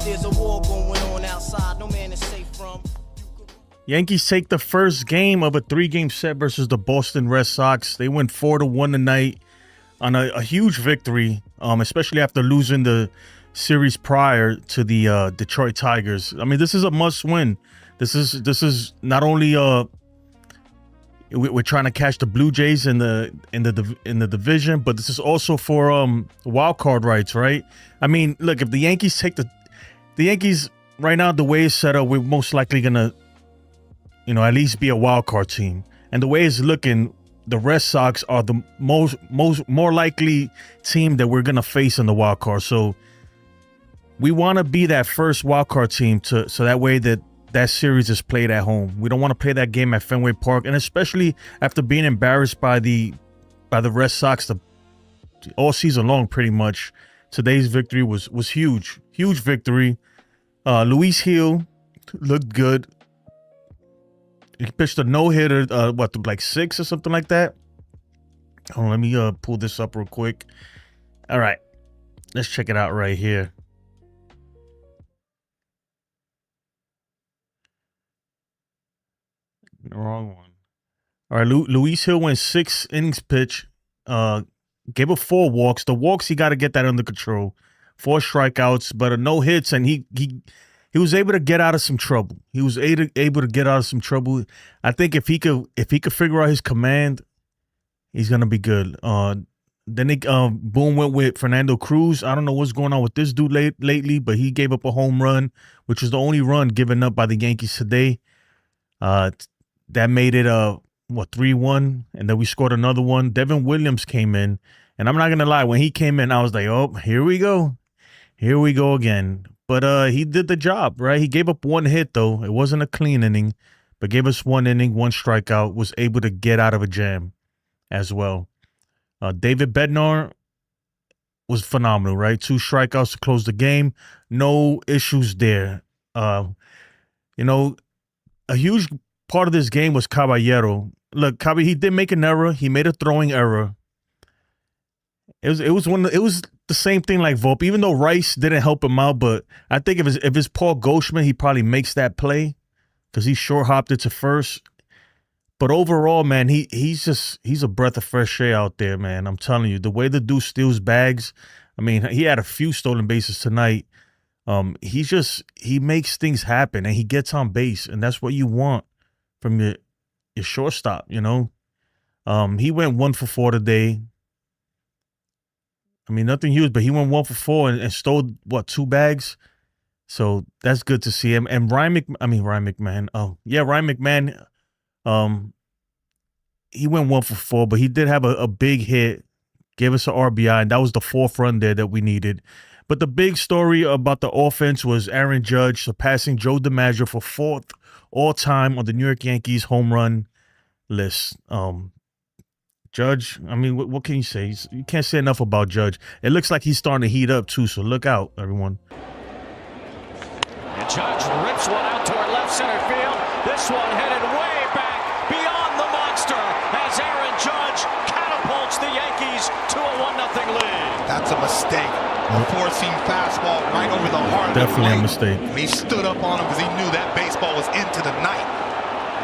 There's a war going on outside, no man is safe from. Yankees take the first game of a 3-game set versus the Boston Red Sox. They win 4-1 tonight on a huge victory, especially after losing the series prior to the Detroit Tigers. I mean, this is a must-win. This is not only we're trying to catch the Blue Jays in the division, but this is also for wild card rights, right? I mean, look, if the Yankees take the Yankees right now, the way it's set up, we're most likely gonna, at least be a wild card team. And the way it's looking, the Red Sox are the more likely team that we're gonna face in the wild card. So we want to be that first wild card team so that way that series is played at home. We don't want to play that game at Fenway Park, and especially after being embarrassed by the Red Sox all season long, pretty much. Today's victory was huge victory. Luis Gil looked good. He pitched a no-hitter, like 6 or something like that. Oh, let me pull this up real quick. All right, let's check it out right here. The wrong one. All right, Luis Gil went 6 innings pitch. Gave up 4 walks. The walks, he got to get that under control. 4 strikeouts, but no hits, and he was able to get out of some trouble. He was able to get out of some trouble. I think if he could figure out his command, he's gonna be good. Then Boone went with Fernando Cruz. I don't know what's going on with this dude lately, but he gave up a home run, which was the only run given up by the Yankees today. That made it 3-1, and then we scored another one. Devin Williams came in, and I'm not gonna lie, when he came in, I was like, oh, here we go again. But he did the job, right? He gave up 1 hit, though. It wasn't a clean inning, but gave us 1 inning, 1 strikeout, was able to get out of a jam as well. David Bednar was phenomenal, right? 2 strikeouts to close the game. No issues there. A huge part of this game was Caballero. Look, he did make an error. He made a throwing error. It was the same thing like Volpe, even though Rice didn't help him out. But I think if it's Paul Goldschmidt, he probably makes that play because he short hopped it to first. But overall, man, he's a breath of fresh air out there, man. I'm telling you, the way the dude steals bags. I mean, he had a few stolen bases tonight. He makes things happen, and he gets on base, and that's what you want from your shortstop. He went 1 for 4 today. I mean, nothing huge, but he went 1 for 4 and stole, 2 bags? So that's good to see him. And Ryan McMahon. Ryan McMahon, he went 1 for 4, but he did have a big hit, gave us an RBI, and that was the 4th run there that we needed. But the big story about the offense was Aaron Judge surpassing Joe DiMaggio for 4th all-time on the New York Yankees home run list. Judge, I mean, what can you say? You can't say enough about Judge. It looks like he's starting to heat up, too, so look out, everyone. And Judge rips one out toward left center field. This one headed way back beyond the monster as Aaron Judge catapults the Yankees to a 1-0 lead. That's a mistake. A four-seam fastball right over the heart. Definitely a mistake. And he stood up on him because he knew that baseball was into the night.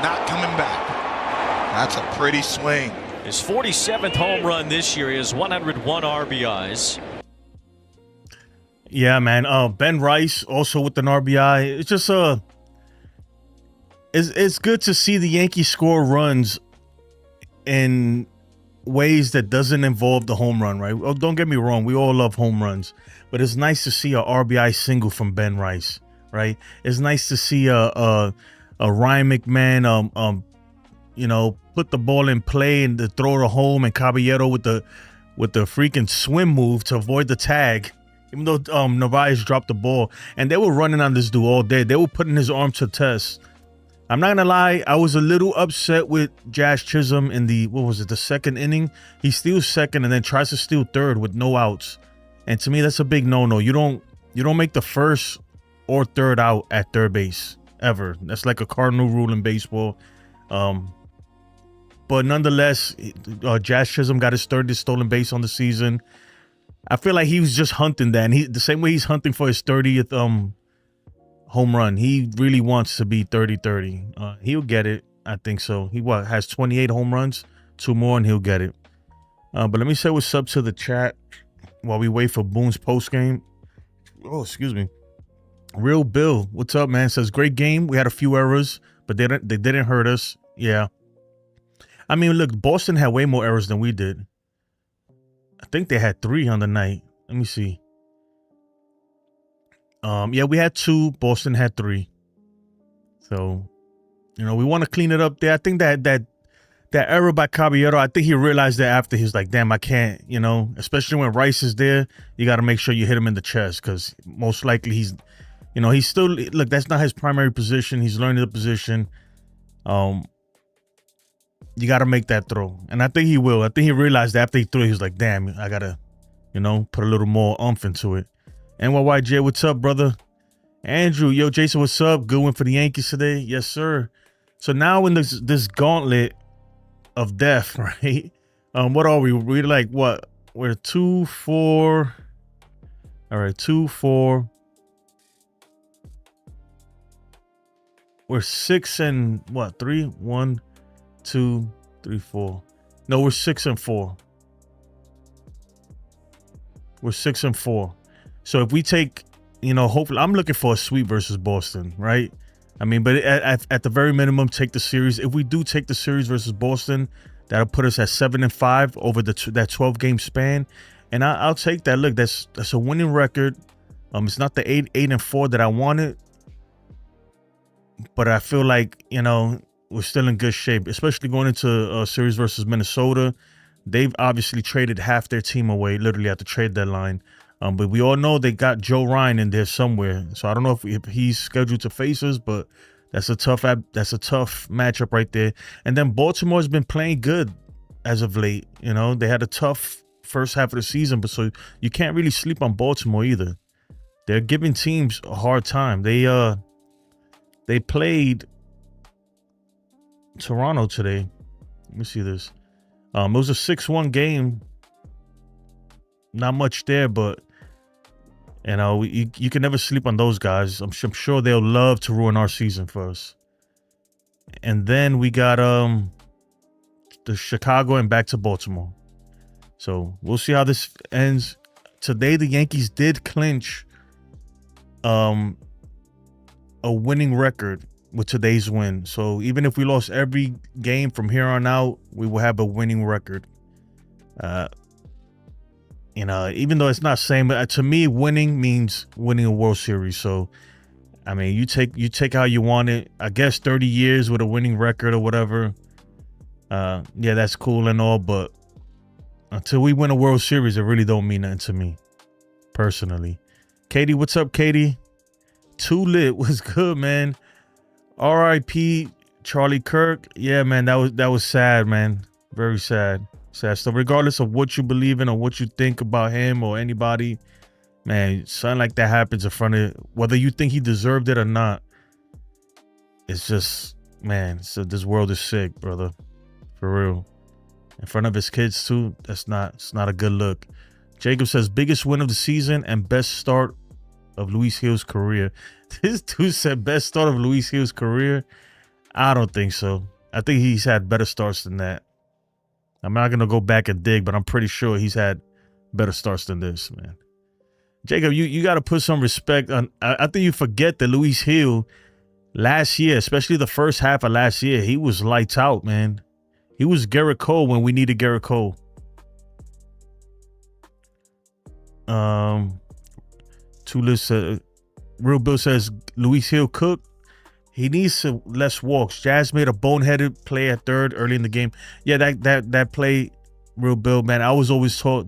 Not coming back. That's a pretty swing. His 47th home run this year. He has 101 RBIs. Yeah, man. Ben Rice also with an RBI. It's just it's good to see the Yankees score runs in ways that doesn't involve the home run, right? Oh, don't get me wrong, we all love home runs, but it's nice to see a RBI single from Ben Rice, right? It's nice to see a Ryan McMahon, put the ball in play and to throw it home, and Caballero with the freaking swim move to avoid the tag, even though Narvaez dropped the ball. And they were running on this dude all day. They were putting his arm to test. I'm not gonna lie, I was a little upset with Jazz Chisholm in the 2nd inning. He steals 2nd and then tries to steal 3rd with no outs. And to me, that's a big no-no. You don't make the 1st or 3rd out at 3rd base ever. That's like a cardinal rule in baseball. But nonetheless, Jazz Chisholm got his 3rd stolen base on the season. I feel like he was just hunting that, and the same way he's hunting for his 30th home run. He really wants to be 30-30. He'll get it. I think so. He has 28 home runs, 2 more, and he'll get it. But let me say what's up to the chat while we wait for Boone's post game. Oh, excuse me. Real Bill, what's up, man? Says great game. We had a few errors, but they didn't hurt us. Yeah. I mean, look, Boston had way more errors than we did. I think they had 3 on the night. Let me see. Yeah, we had 2. Boston had 3. So, you know, we want to clean it up there. I think that error by Caballero, I think he realized that after. He was like, damn, I can't, you know, especially when Rice is there, you got to make sure you hit him in the chest because most likely he's, you know, he's still, look, that's not his primary position. He's learning the position. You got to make that throw. And I think he will. I think he realized that after he threw it, he was like, damn, I got to, you know, put a little more oomph into it. NYYJ, what's up, brother? Andrew, yo, Jason, what's up? Good win for the Yankees today. Yes, sir. So now in this gauntlet of death, right? What are we? We're like, what? We're 2-4. All right, 2-4. We're 6 and what? 3? 1, 2, 3, 4. No, we're 6 and 4. We're 6 and 4. So if we take, you know, hopefully, I'm looking for a sweep versus Boston, right? I mean, but at the very minimum, take the series. If we do take the series versus Boston, that'll put us at 7 and 5 over that 12-game span, and I'll take that. Look, that's a winning record. It's not the 8 and 4 that I wanted, but I feel like, you know, we're still in good shape, especially going into a series versus Minnesota. They've obviously traded half their team away, literally at the trade deadline. But we all know they got Joe Ryan in there somewhere. So I don't know if he's scheduled to face us, but that's a tough matchup right there. And then Baltimore's been playing good as of late. You know, they had a tough first half of the season, but so you can't really sleep on Baltimore either. They're giving teams a hard time. They played Toronto today. Let me see this. It was a 6-1 game. Not much there, but you know, you can never sleep on those guys. I'm sure they'll love to ruin our season for us. And then we got the Chicago and back to Baltimore. So we'll see how this ends. Today the Yankees did clinch a winning record with today's win. So even if we lost every game from here on out, we will have a winning record. You know, even though it's not same, but to me, winning means winning a World Series. So, I mean, you take how you want it. I guess 30 years with a winning record or whatever. Yeah, that's cool and all, but until we win a World Series, it really don't mean nothing to me, personally. Katie, what's up, Katie? Too lit, what's good, man? R.I.P. Charlie Kirk. Yeah, man, that was sad, man. Very sad. So regardless of what you believe in or what you think about him or anybody, man, something like that happens in front of, whether you think he deserved it or not. It's just, man, so this world is sick, brother. For real. In front of his kids too, it's not a good look. Jacob says biggest win of the season and best start of Luis Gil's career. This dude said best start of Luis Gil's career. I don't think so. I think he's had better starts than that. I'm not going to go back and dig, but I'm pretty sure he's had better starts than this, man. Jacob, you got to put some respect on. I think you forget that Luis Gil last year, especially the first half of last year, he was lights out, man. He was Garrett Cole when we needed Garrett Cole. Real Bill says Luis Gil cooked. He needs less walks. Jazz made a boneheaded play at third early in the game. Yeah, that play, Real Bill, man, I was always taught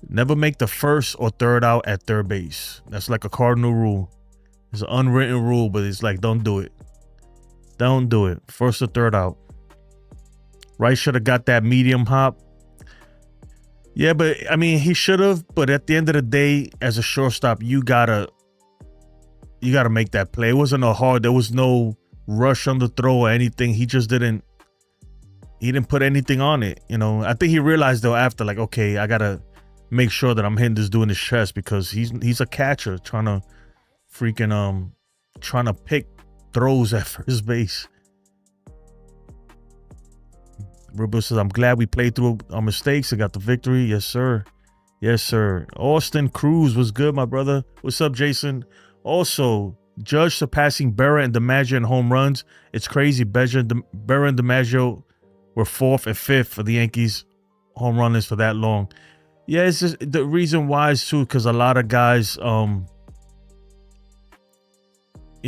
never make the first or third out at third base. That's like a cardinal rule. It's an unwritten rule, but it's like, don't do it. Don't do it. First or third out. Rice should have got that medium hop. Yeah, but I mean, he should have. But at the end of the day, as a shortstop, you gotta make that play. It wasn't a hard. There was no rush on the throw or anything. He just didn't. He didn't put anything on it. You know. I think he realized though after, like, okay, I gotta make sure that I'm hitting this dude in his chest because he's a catcher trying to freaking trying to pick throws at first base. Rubo says, I'm glad we played through our mistakes and got the victory. Yes, sir. Yes, sir. Austin Cruz was good, my brother. What's up, Jason? Also, Judge surpassing Berra and DiMaggio in home runs. It's crazy. Berra and DiMaggio were 4th and 5th for the Yankees home run list for that long. Yeah, it's just the reason why is too because a lot of guys, you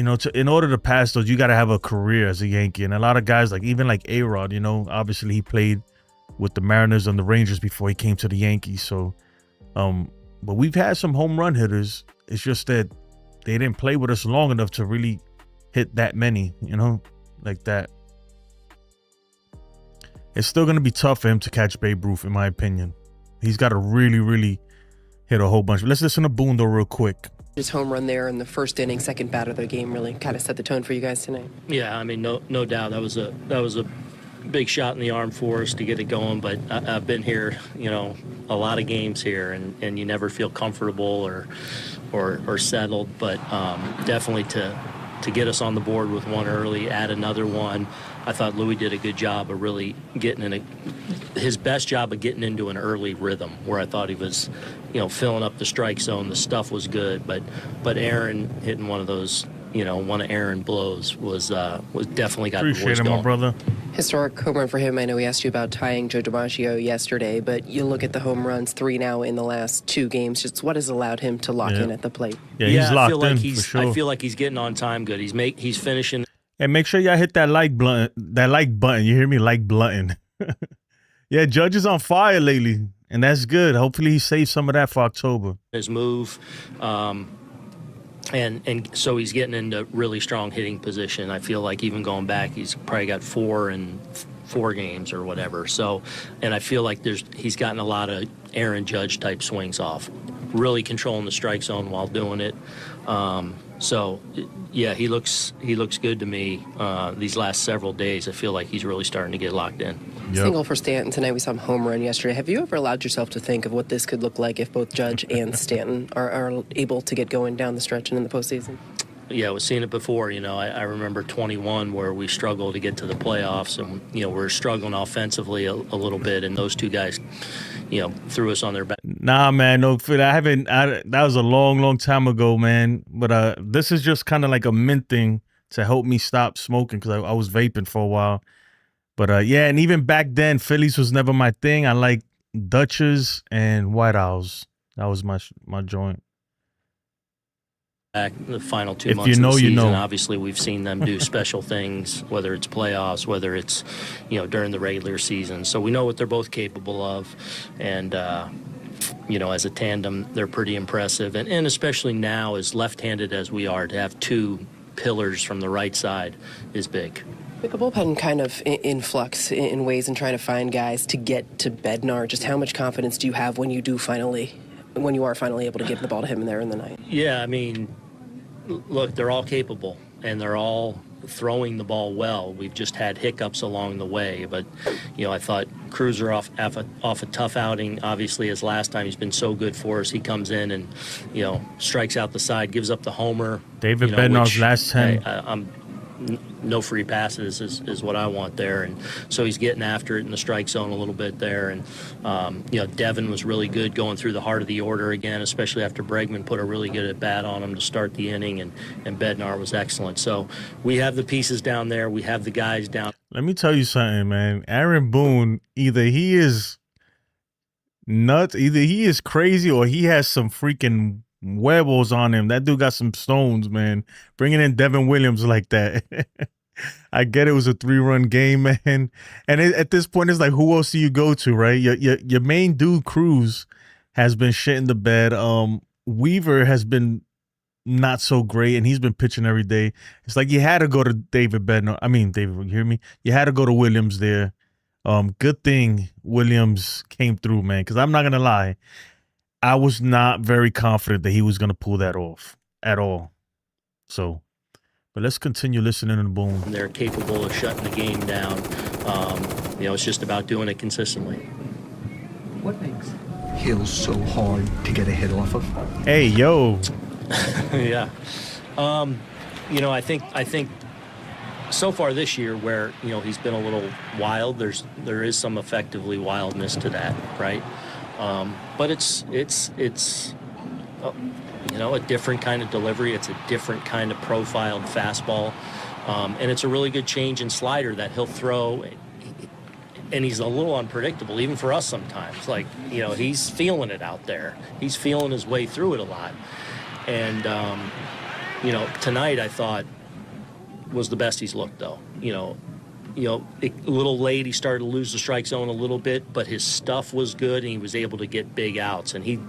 know, in order to pass those, you got to have a career as a Yankee. And a lot of guys, like even like A-Rod, you know, obviously he played with the Mariners and the Rangers before he came to the Yankees. So, but we've had some home run hitters. It's just that they didn't play with us long enough to really hit that many, you know, like that. It's still going to be tough for him to catch Babe Ruth, in my opinion. He's got to really, really hit a whole bunch. Let's listen to Boone, though, real quick. His home run there in the first inning, second batter of the game, really kind of set the tone for you guys tonight. Yeah, I mean, no doubt that was a big shot in the arm for us to get it going. But I've been here, you know, a lot of games here, and you never feel comfortable or settled. But definitely to get us on the board with one early, add another one. I thought Louis did a good job of really getting his best job of getting into an early rhythm where I thought he was, you know, filling up the strike zone. The stuff was good, but Aaron hitting one of those, you know, one of Aaron blows was definitely got the voice Appreciate it, going. my brother. Historic home run for him. I know we asked you about tying Joe DiMaggio yesterday, but you look at the home runs, 3 now in the last 2 games. Just what has allowed him to lock in at the plate? Yeah, he's locked I feel like in for sure. I feel like he's getting on time good. He's finishing. And make sure y'all hit that like button. You hear me? Like button. Yeah, Judge is on fire lately, and that's good. Hopefully he saves some of that for October. His move, and so he's getting into really strong hitting position. I feel like even going back, he's probably got 4 in 4 games or whatever. So, and I feel like he's gotten a lot of Aaron Judge type swings off, really controlling the strike zone while doing it. So, yeah, he looks good to me these last several days. I feel like he's really starting to get locked in. Yep. Single for Stanton tonight. We saw him home run yesterday. Have you ever allowed yourself to think of what this could look like if both Judge and Stanton are able to get going down the stretch and in the postseason? Yeah, we've seen it before. You know, I remember 21 where we struggled to get to the playoffs, and you know we're struggling offensively a little bit, and those two guys, you know, threw us on their back. Nah, man, no, that was a long time ago, man. But this is just kind of like a mint thing to help me stop smoking because I was vaping for a while. But yeah, and even back then, Phillies was never my thing. I like Dutchers and White Owls. That was my joint. Back the final 2 If months you know, of the you season, know. obviously we've seen them do special things, whether it's playoffs, whether it's, you know, during the regular season. So we know what they're both capable of, and you know, as a tandem, they're pretty impressive. And especially now, as left-handed as we are, to have 2 pillars from the right side is big. With the bullpen kind of in flux in ways and trying to find guys to get to Bednar, just how much confidence do you have when you are finally able to give the ball to him there in the night? Yeah, I mean, look, they're all capable, and they're all throwing the ball well. We've just had hiccups along the way, but, you know, I thought Cruiser off a tough outing. Obviously, his last time, he's been so good for us. He comes in and, you know, strikes out the side, gives up the homer. David Bednar's last 10. I'm no free passes is what I want there, and so he's getting after it in the strike zone a little bit there. And you know, Devin was really good going through the heart of the order again, especially after Bregman put a really good at bat on him to start the inning, and Bednar was excellent. So we have the pieces down there, we have the guys down. Let me tell you something, man. Aaron Boone, either he is nuts, either he is crazy, or he has some freaking huevos on him. That dude got some stones, man. Bringing in Devin Williams like that. I get it was a 3-run game, man. And at this point, it's like, who else do you go to, right? Your main dude, Cruz, has been shitting the bed. Weaver has been not so great, and he's been pitching every day. It's like you had to go to David Bednar. I mean, David, you hear me? You had to go to Williams there. Good thing Williams came through, man, because I'm not going to lie. I was not very confident that he was going to pull that off at all. So, but let's continue listening to Boone. They're capable of shutting the game down. You know, it's just about doing it consistently. What makes Hill so hard to get a hit off of? Hey, yo. Yeah. I think so far this year where, he's been a little wild, there is some effectively wildness to that, right? But it's a different kind of delivery. It's a different kind of profiled fastball. And it's a really good change in slider that he'll throw. And he's a little unpredictable, even for us sometimes. Like, he's feeling it out there. He's feeling his way through it a lot. And, tonight I thought was the best he's looked, though. A little late, he started to lose the strike zone a little bit, but his stuff was good, and he was able to get big outs. And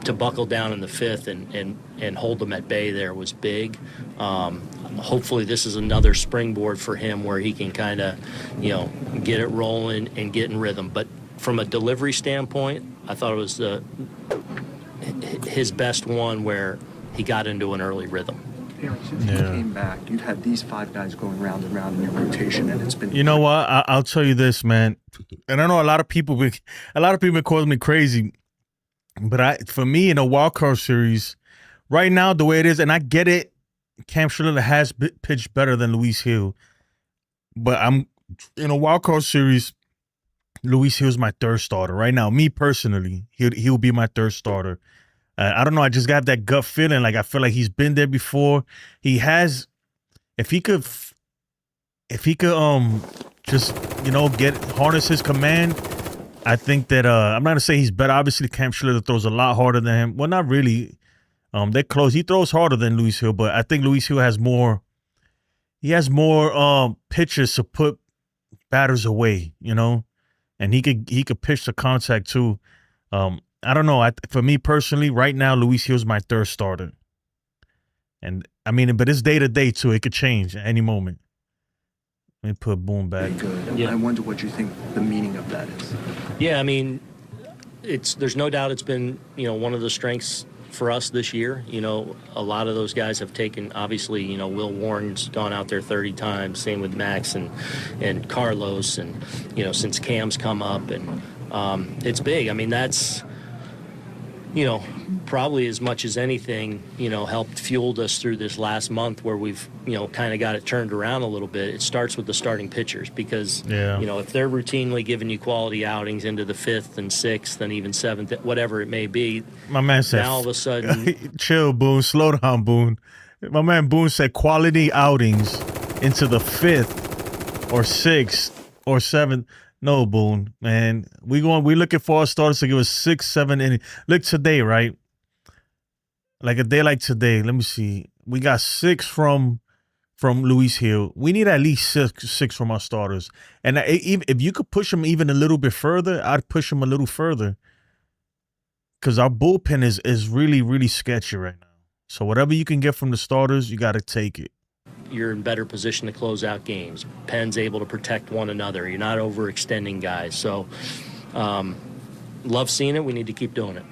to buckle down in the fifth and hold them at bay there was big. Hopefully this is another springboard for him where he can kind of, get it rolling and get in rhythm. But from a delivery standpoint, I thought it was his best one where he got into an early rhythm. Aaron, since you came back, you've had these 5 guys going round and round in your rotation, and it's been. You know what? I'll tell you this, man. And I know a lot of people call me crazy, but for me in a wild card series, right now the way it is, and I get it, Cam Schiller has pitched better than Luis Gil, but I'm in a wild card series. Luis Gil's my third starter right now. Me personally, he'll be my third starter. I don't know. I just got that gut feeling. Like I feel like he's been there before. He has. If he could, just harness his command. I think that I'm not gonna say he's better. Obviously, Cam Schiller throws a lot harder than him. Well, not really. They're close. He throws harder than Luis Gil, but I think Luis Gil has more. He has more pitches to put batters away. And he could pitch the contact too. I don't know. For me personally, right now, Luis Gil's my third starter. And I mean, but it's day to day too. It could change at any moment. Let me put Boone back. Good. Yeah. I wonder what you think the meaning of that is. Yeah, I mean, there's no doubt it's been one of the strengths for us this year. A lot of those guys have taken. Obviously, Will Warren's gone out there 30 times. Same with Max and Carlos, and since Cam's come up, and it's big. I mean, that's. Probably as much as anything, helped fueled us through this last month where we've, kind of got it turned around a little bit. It starts with the starting pitchers because, if they're routinely giving you quality outings into the 5th and 6th and even 7th, whatever it may be. My man said, now all of a sudden. Chill, Boone. Slow down, Boone. My man Boone said quality outings into the 5th or 6th or 7th. No, Boone, man. We looking for our starters to give us 6, 7 innings. Look today, right? Like a day like today. Let me see. We got 6 from Luis Gil. We need at least six from our starters. And if you could push them even a little bit further, I'd push them a little further. Because our bullpen is really, really sketchy right now. So whatever you can get from the starters, you got to take it. You're in better position to close out games. Penn's able to protect one another. You're not overextending guys. So, love seeing it. We need to keep doing it.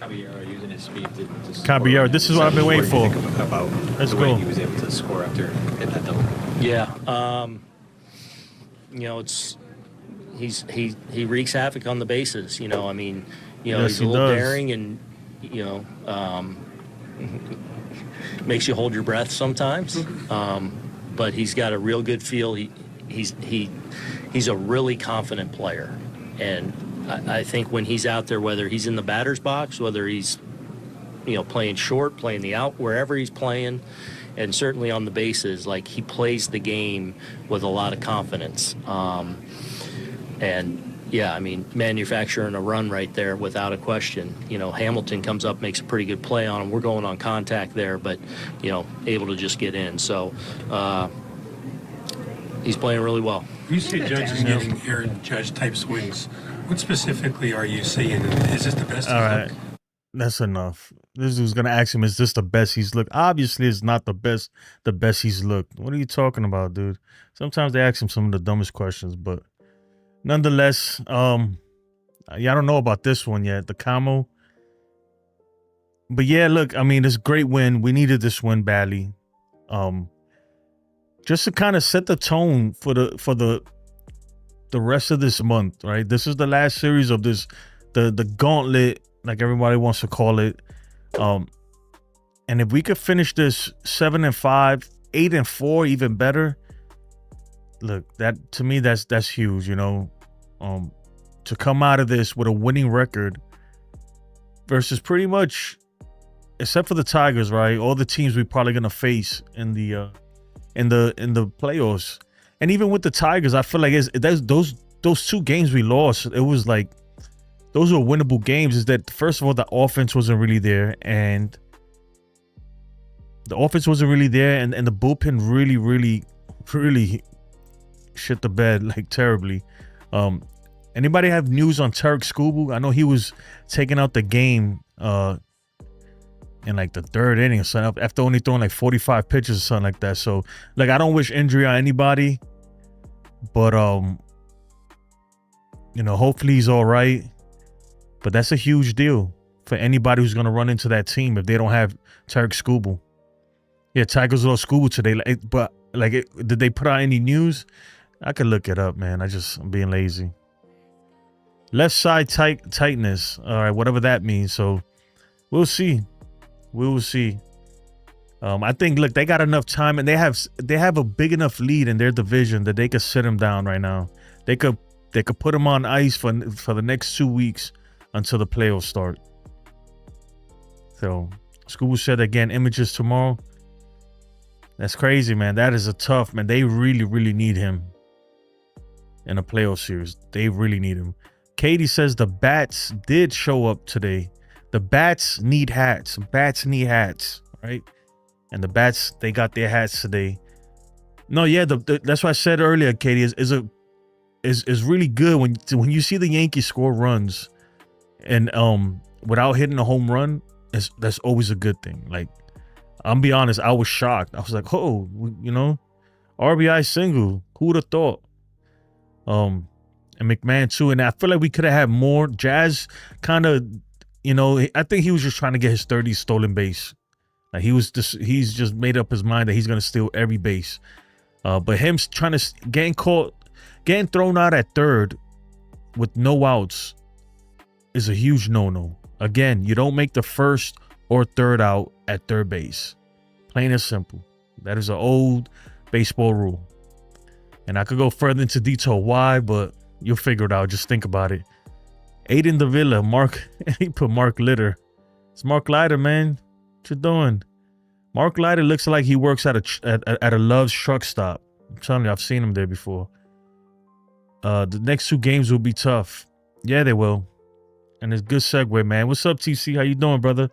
Caballero using his speed to Caballero, this is what I've been waiting for. About Let's the go. way he was able to score after hit that double. Yeah. He wreaks havoc on the bases. I mean, Yes, he's a little daring and makes you hold your breath sometimes, but he's got a real good feel. He's a really confident player, and I think when he's out there, whether he's in the batter's box, whether he's playing short, playing the out, wherever he's playing, and certainly on the bases, like he plays the game with a lot of confidence. And yeah, I mean, manufacturing a run right there without a question. Hamilton comes up, makes a pretty good play on him. We're going on contact there, but, able to just get in. So he's playing really well. You say Judge is getting Aaron Judge type swings. What specifically are you seeing? Is this the best? All right. That's enough. This dude's going to ask him, is this the best he's looked? Obviously, it's not the best he's looked. What are you talking about, dude? Sometimes they ask him some of the dumbest questions, but nonetheless, I don't know about this one yet, the Camo. But yeah, look, I mean, it's a great win. We needed this win badly. Just to kind of set the tone for the rest of this month, right? This is the last series of this, the gauntlet, like everybody wants to call it. And if we could finish this 7-5, 8-4, even better. Look, that to me, that's huge. You know, to come out of this with a winning record versus pretty much, except for the Tigers, right? All the teams we're probably gonna face in the playoffs, and even with the Tigers, I feel like those 2 games we lost, it was like those were winnable games. Is that first of all, the offense wasn't really there, and the bullpen really shit the bed like terribly. Anybody have news on Tarek Skubal? I know he was taking out the game in like the 3rd inning or something after only throwing like 45 pitches or something like that. So like, I don't wish injury on anybody, but you know, hopefully he's all right. But that's a huge deal for anybody who's gonna run into that team if they don't have Tarek Skubal. Yeah, Tigers lost Skubal today, but like, did they put out any news? I could look it up, man. I'm being lazy. Left side tightness. All right, whatever that means. So we'll see. We will see. I think, look, they got enough time, and they have a big enough lead in their division that they could sit him down right now. They could put him on ice for the next 2 weeks until the playoffs start. So Skubal said again, images tomorrow. That's crazy, man. That is a tough, man. They really, really need him in a playoff series. They really need him. Katie says the bats did show up today. The bats need hats. Bats need hats, right? And the bats, they got their hats today. No, yeah, that's what I said earlier, Katie. Is really good when you see the Yankees score runs and without hitting a home run. That's always a good thing. Like, I'm be honest, I was shocked. I was like, oh, you know, RBI single. Who would have thought? And McMahon too. And I feel like we could have had more. Jazz kind of, you know, I think he was just trying to get his 30 stolen base. Like he's just made up his mind that he's gonna steal every base. But him trying to getting thrown out at third with no outs is a huge no-no. Again, you don't make the first or third out at third base. Plain and simple. That is an old baseball rule. And I could go further into detail why, but you'll figure it out. Just think about it. Aiden Davila, he put Mark Litter. It's Mark Leiter, man. What you doing? Mark Leiter looks like he works at a Love's truck stop. I'm telling you, I've seen him there before. The next 2 games will be tough. Yeah, they will. And it's a good segue, man. What's up, TC? How you doing, brother?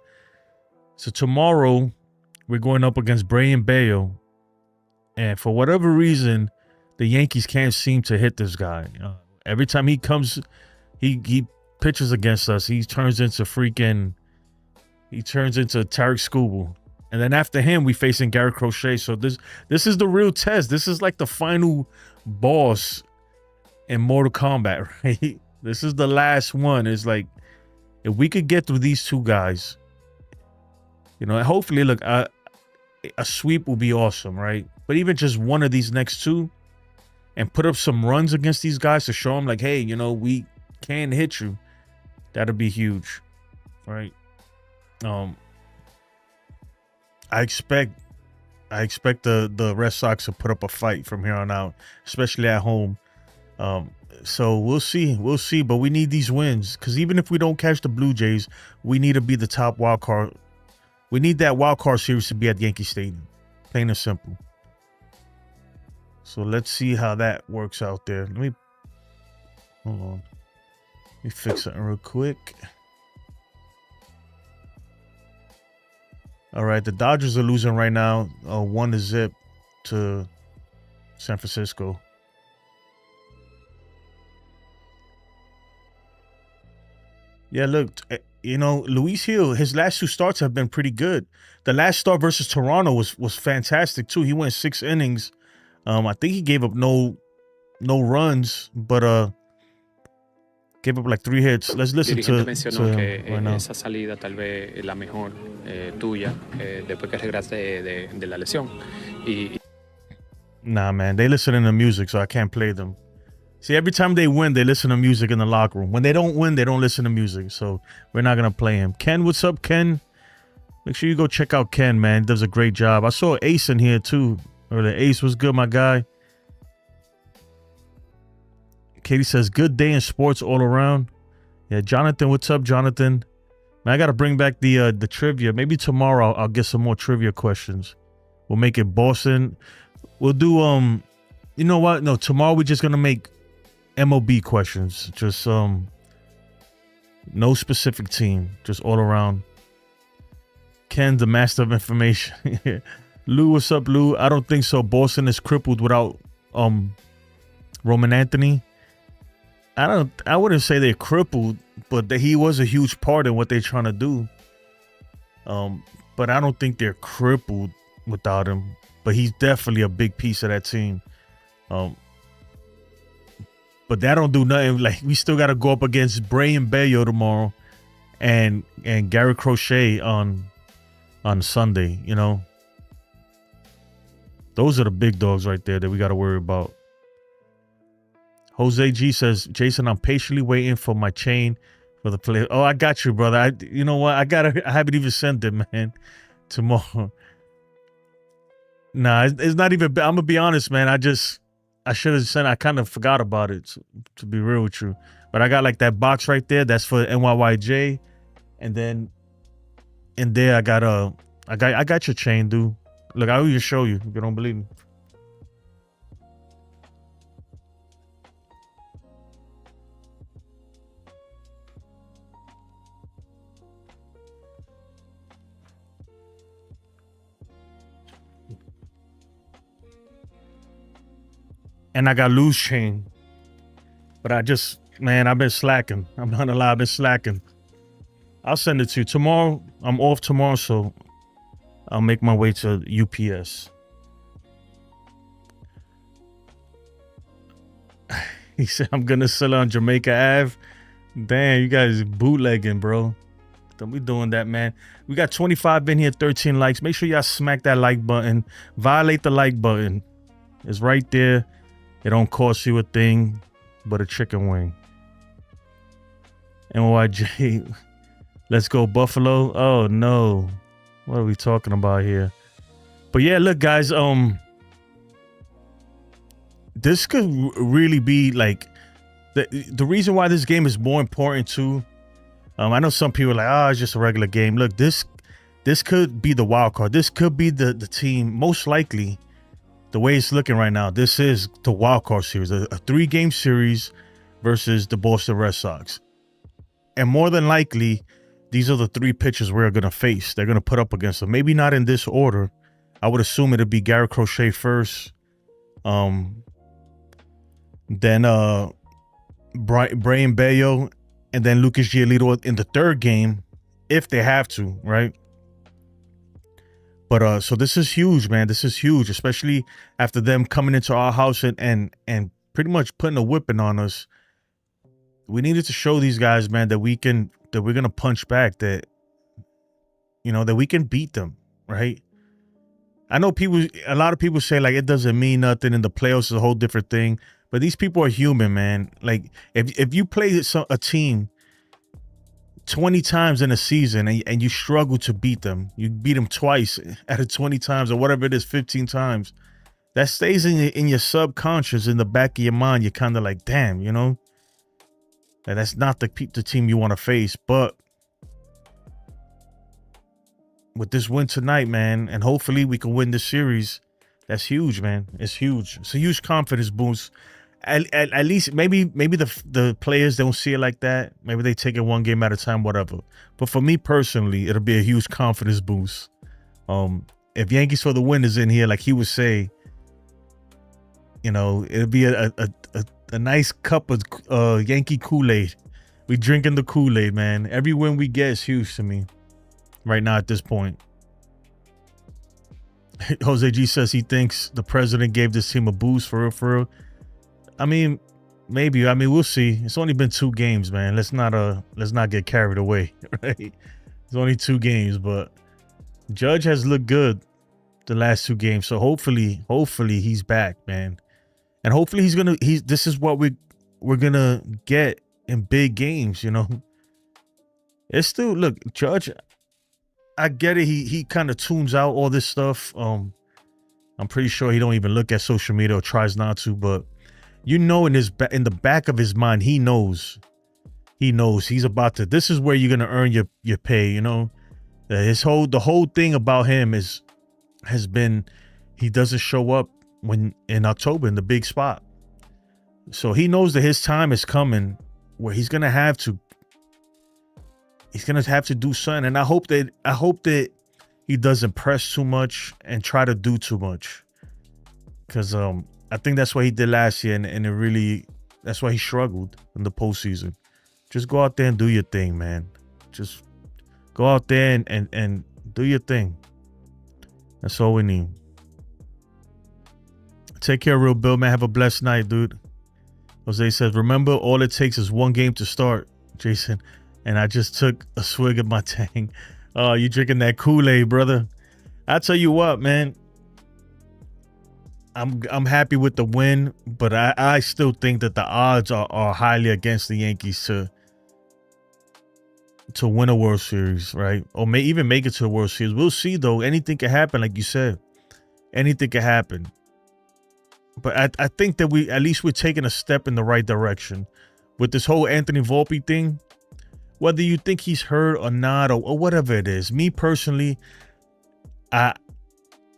So tomorrow, we're going up against Brayan Bello. And for whatever reason, the Yankees can't seem to hit this guy. Every time he comes, he pitches against us, he turns into Tarek Skubal. And then after him, we facing Garrett Crochet. So this is the real test. This is like the final boss in Mortal Kombat, right? This is the last one. It's like, if we could get through these 2 guys, you know, and hopefully, look, a sweep will be awesome, right? But even just one of these next 2 and put up some runs against these guys to show them like, hey, you know, we can hit you. That'll be huge, right? I expect the Red Sox to put up a fight from here on out, especially at home. So we'll see. But we need these wins, because even if we don't catch the Blue Jays, we need to be the top wild card. We need that wild card series to be at Yankee Stadium, plain and simple. So let's see how that works out there. Hold on. Let me fix something real quick. All right, the Dodgers are losing right now, 1-0 to San Francisco. Yeah, look, you know, Luis Gil, his last 2 starts have been pretty good. The last start versus Toronto was fantastic too. He went 6 innings. I think he gave up no runs, but gave up like 3 hits. Let's listen to que right now. esa salida tal vez la mejor tuya después que regresaste de la lesión. Nah, man, they listen to the music, so I can't play them. See, every time they win, they listen to music in the locker room. When they don't win, they don't listen to music. So we're not going to play him. Ken, what's up, Ken? Make sure you go check out Ken, man. He does a great job. I saw Ace in here too. Or the Ace was good, my guy. Katie says, good day in sports all around. Yeah, Jonathan, what's up, Jonathan? Man, I got to bring back the trivia. Maybe tomorrow I'll get some more trivia questions. We'll make it Boston. We'll do, you know what? No, tomorrow we're just going to make MLB questions. Just, no specific team. Just all around. Ken, the master of information. Lou, what's up, Lou? I don't think so. Boston is crippled without Roman Anthony. I wouldn't say they're crippled, but he was a huge part in what they're trying to do. But I don't think they're crippled without him. But he's definitely a big piece of that team. But that don't do nothing. Like, we still got to go up against Bray and Bello tomorrow, and Gary Crochet on Sunday. You know, those are the big dogs right there that we got to worry about. Jose G says, Jason, I'm patiently waiting for my chain for the play. Oh, I got you, brother. You know what? I haven't even sent it, man. Tomorrow. Nah, it's not even. I'm gonna be honest, man. I should have sent. I kind of forgot about it, to be real with you. But I got like that box right there. That's for NYYJ, and then in there I got your chain, dude. Look, I'll even show you if you don't believe me. And I got loose chain. But I've been slacking. I'm not gonna lie, I've been slacking. I'll send it to you. Tomorrow, I'm off tomorrow, so I'll make my way to UPS. He said, I'm gonna sell it on Jamaica Ave. Damn, you guys bootlegging, bro. Don't be doing that, man. We got 25 in here, 13 likes. Make sure y'all smack that like button. Violate the like button. It's right there. It don't cost you a thing but a chicken wing. NYJ, let's go Buffalo. Oh no, what are we talking about here? But yeah, look, guys. This could really be like the reason why this game is more important too. I know some people are like, oh, it's just a regular game. Look, this could be the wild card. This could be the team most likely. The way it's looking right now, this is the wild card series, a 3-game series versus the Boston Red Sox. And more than likely, these are the 3 pitchers we're going to face. They're going to put up against them. Maybe not in this order. I would assume it'd be Gary Crochet first. Then Brian Bello, and then Lucas Giolito in the 3rd game, if they have to, right? But so this is huge, man. This is huge, especially after them coming into our house and pretty much putting a whipping on us. We needed to show these guys, man, that we're gonna punch back, that that we can beat them, right? I know a lot of people say like it doesn't mean nothing, and the playoffs is a whole different thing. But these people are human, man. Like if you play a team 20 times in a season and you struggle to beat them, you beat them twice out of 20 times or whatever it is, 15 times, that stays in your subconscious, in the back of your mind. You're kind of like, damn, that's not the team you want to face. But with this win tonight, man, and hopefully we can win this series, that's huge, man. It's huge. It's a huge confidence boost. At least maybe the players don't see it like that. Maybe they take it one game at a time, whatever. But for me personally, it'll be a huge confidence boost. If Yankees for the win is in here, like he would say, it'll be a nice cup of Yankee Kool-Aid. We drinking the Kool-Aid, man. Every win we get is huge to me right now at this point. Jose G says he thinks the president gave this team a boost for real. I mean, maybe. I mean, we'll see. It's only been 2 games, man. Let's not get carried away, right? It's only 2 games, but Judge has looked good the last 2 games. So hopefully he's back, man. And hopefully this is what we're gonna get in big games, It's still, look, Judge, I get it. He kind of tunes out all this stuff. I'm pretty sure he don't even look at social media or tries not to, but in the back of his mind, he knows he's about to. This is where you're gonna earn your pay. The whole thing about him has been he doesn't show up in October in the big spot. So he knows that his time is coming where he's gonna have to do something. And I hope that he doesn't press too much and try to do too much. Because I think that's what he did last year, and that's why he struggled in the postseason. Just go out there and do your thing, man. Just go out there and do your thing. That's all we need. Take care, Real Bill, man. Have a blessed night, dude. Jose says, remember, all it takes is one game to start, Jason. And I just took a swig of my Tang. Oh, you drinking that Kool-Aid, brother. I tell you what, man. I'm happy with the win, but I still think that the odds are highly against the Yankees to win a World Series, right? Or may even make it to a World Series. We'll see, though. Anything can happen, like you said. Anything can happen. But I think that at least we're taking a step in the right direction with this whole Anthony Volpe thing. Whether you think he's hurt or not, or whatever it is, me personally, I'm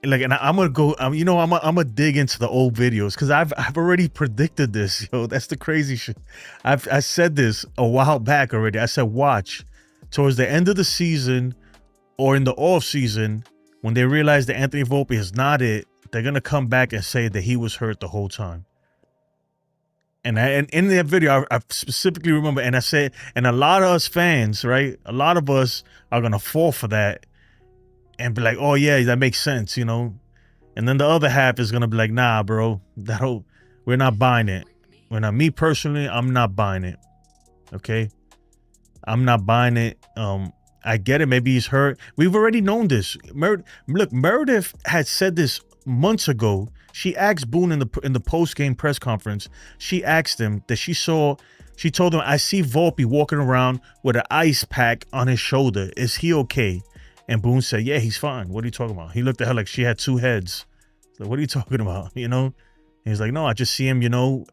gonna go. I'm gonna dig into the old videos because I've already predicted this. Yo, that's the crazy shit. I said this a while back already. I said, watch towards the end of the season or in the off season when they realize that Anthony Volpe is not it, they're gonna come back and say that he was hurt the whole time. And in that video, I specifically remember, and I said, and a lot of us fans, right? A lot of us are gonna fall for that and be like, oh yeah, that makes sense, And then the other half is gonna be like, nah, bro, we're not buying it. Me personally, I'm not buying it. Okay, I'm not buying it. I get it. Maybe he's hurt. We've already known this. Meredith had said this months ago. She asked Boone in the post-game press conference. She asked him that she told him, I see Volpe walking around with an ice pack on his shoulder. Is he okay? And Boone said, yeah, he's fine. What are you talking about? He looked at her like she had two heads. Like, what are you talking about? He's like, no, I just see him,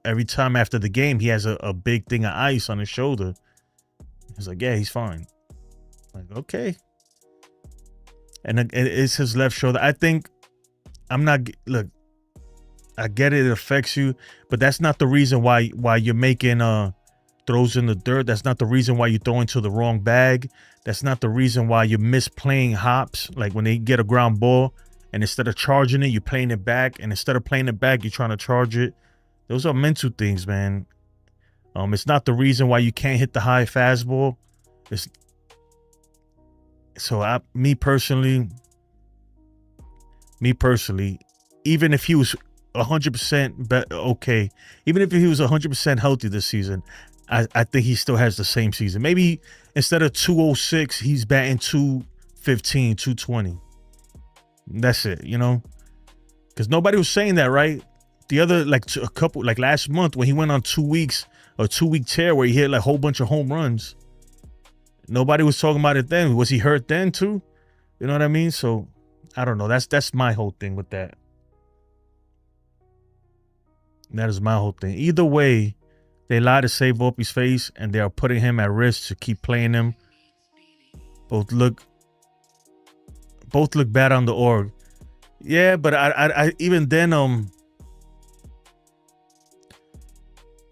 every time after the game, he has a big thing of ice on his shoulder. He's like, yeah, he's fine. Like, okay. And it's his left shoulder. I think I get it affects you, but that's not the reason why you're making throws in the dirt. That's not the reason why you throw into the wrong bag. That's not the reason why you're misplaying hops. Like when they get a ground ball and instead of charging it, you're playing it back. And instead of playing it back, you're trying to charge it. Those are mental things, man. It's not the reason why you can't hit the high fastball. Me personally, even if he was 100% okay, even if he was 100% healthy this season, I think he still has the same season. Maybe instead of 206, he's batting 215, 220. That's it, because nobody was saying that, right? The other, last month when he went on 2 weeks, a 2-week tear where he hit like a whole bunch of home runs. Nobody was talking about it then. Was he hurt then too? You know what I mean? So I don't know. That's my whole thing with that. That is my whole thing. Either way, they lie to save Volpe's face, and they are putting him at risk to keep playing him. Both look bad on the org. Yeah, but I even then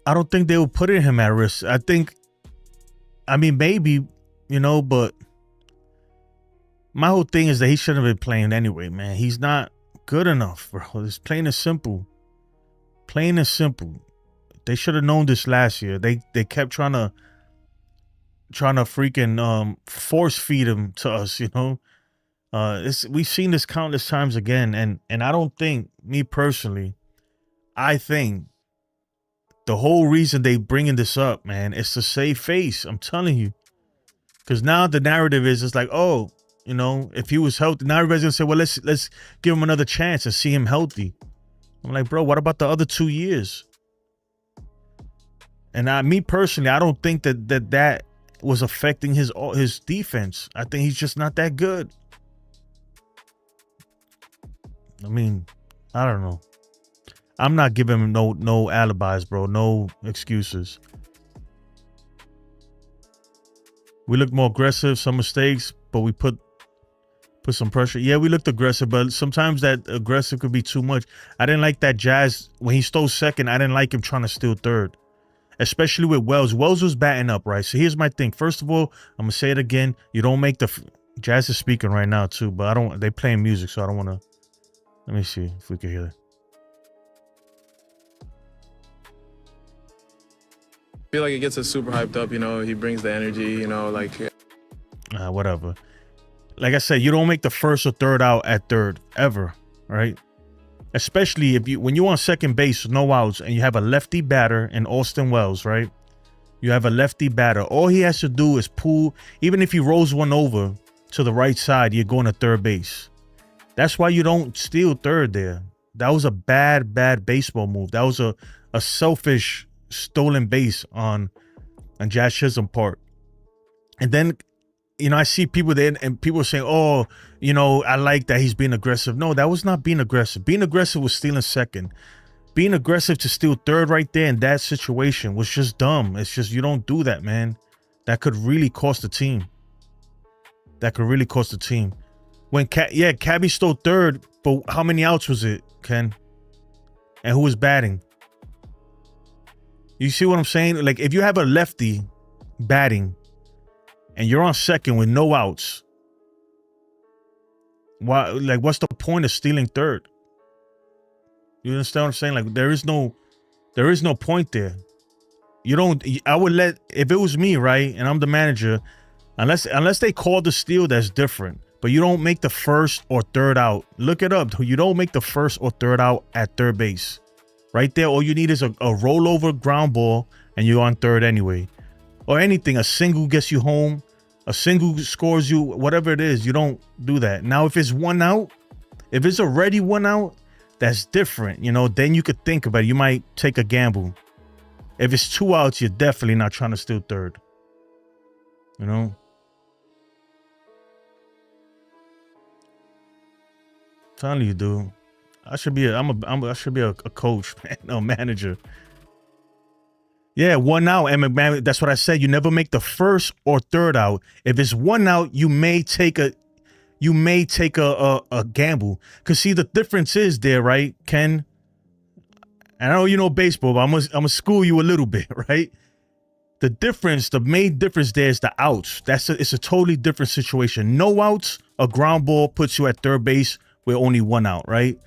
I don't think they were putting him at risk. Maybe, but my whole thing is that he shouldn't have been playing anyway, man. He's not good enough, bro. It's plain and simple. Plain and simple. They should have known this last year. They kept trying to freaking force feed him to us, we've seen this countless times again, and I don't think, me personally, I think the whole reason they bringing this up, man, is to save face. I'm telling you, because now the narrative is it's like, oh, if he was healthy, now everybody's gonna say, well, let's give him another chance and see him healthy. I'm like, bro, what about the other 2 years? And me personally, I don't think that was affecting his defense. I think he's just not that good. I mean, I don't know. I'm not giving him no alibis, bro. No excuses. We looked more aggressive, some mistakes, but we put some pressure. Yeah, we looked aggressive, but sometimes that aggressive could be too much. I didn't like that Jazz when he stole second. I didn't like him trying to steal third, especially with Wells. Wells was batting up, right? So here's my thing. First of all, I'm gonna say it again. You don't make the Jazz is speaking right now too, but I don't. They playing music, so I don't want to. Let me see if we can hear it. I feel like it gets us super hyped up, you know. He brings the energy, you know, like. Whatever. Like I said, you don't make the first or third out at third ever, right? Especially when you're on second base, no outs, and you have a lefty batter in Austin Wells, right? You have a lefty batter. All he has to do is pull. Even if he rolls one over to the right side, you're going to third base. That's why you don't steal third there. That was a bad baseball move. That was a selfish stolen base on Jazz Chisholm's part. And then, you know, I see people there and people are saying, oh, you know, I like that he's being aggressive. No, that was not being aggressive. Being aggressive was stealing second. Being aggressive to steal third right there in that situation was just dumb. It's just, you don't do that, man. That could really cost the team. That could really cost the team. When Cabby stole third, but how many outs was it, Ken? And who was batting? You see what I'm saying? Like, if you have a lefty batting and you're on second with no outs, why? Like, what's the point of stealing third? You understand what I'm saying? Like, there is no point there. You don't. I would let, if it was me, right, and I'm the manager, unless they call the steal, that's different. But you don't make the first or third out. Look it up. You don't make the first or third out at third base. Right there, all you need is a rollover ground ball, and you're on third anyway. Or anything, a single gets you home, a single scores you, whatever it is, you don't do that. Now, if it's one out, if it's already one out, that's different. You know, then you could think about it. You might take a gamble. If it's two outs, you're definitely not trying to steal third. You know? I'm telling you, dude. I should be a coach, man, a manager. Yeah, one out, and McMahon, that's what I said. You never make the first or third out. If it's one out, you may take a gamble. Cause see, the difference is there, right, Ken? And I know you know baseball, but I'm gonna school you a little bit, right? The main difference there is the outs. It's a totally different situation. No outs, a ground ball puts you at third base with only one out, right?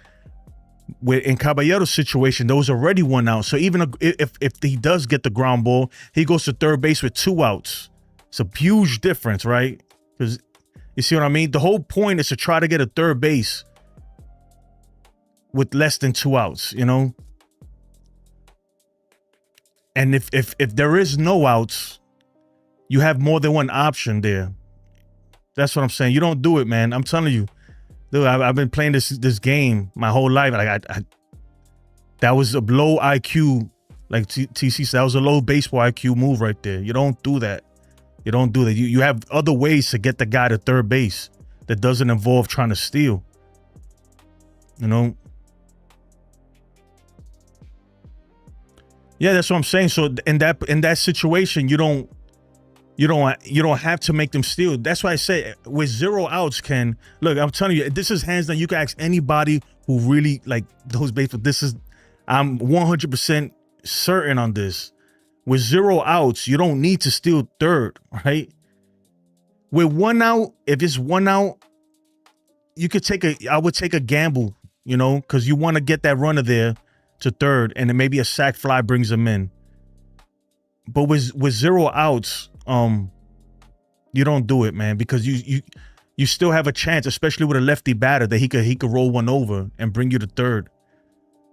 In Caballero's situation, there was already one out. So even if he does get the ground ball, he goes to third base with two outs. It's a huge difference, right? Because you see what I mean? The whole point is to try to get a third base with less than two outs, you know? And if there is no outs, you have more than one option there. That's what I'm saying. You don't do it, man. I'm telling you. Dude, I've been playing this game my whole life. Like that was a low IQ, like TC said, that was a low baseball IQ move right there. You don't do that. You don't do that. You have other ways to get the guy to third base that doesn't involve trying to steal. You know? Yeah, that's what I'm saying. So in that situation, you don't have to make them steal. That's why I say with zero outs, Ken, look, I'm telling you, this is hands down. You can ask anybody who really like those baseball. I'm 100% certain on this. With zero outs, you don't need to steal third, right? With one out, if it's one out, I would take a gamble, you know, because you want to get that runner there to third, and then maybe a sac fly brings them in. But with zero outs, you don't do it, man, because you still have a chance, especially with a lefty batter, that he could roll one over and bring you to third.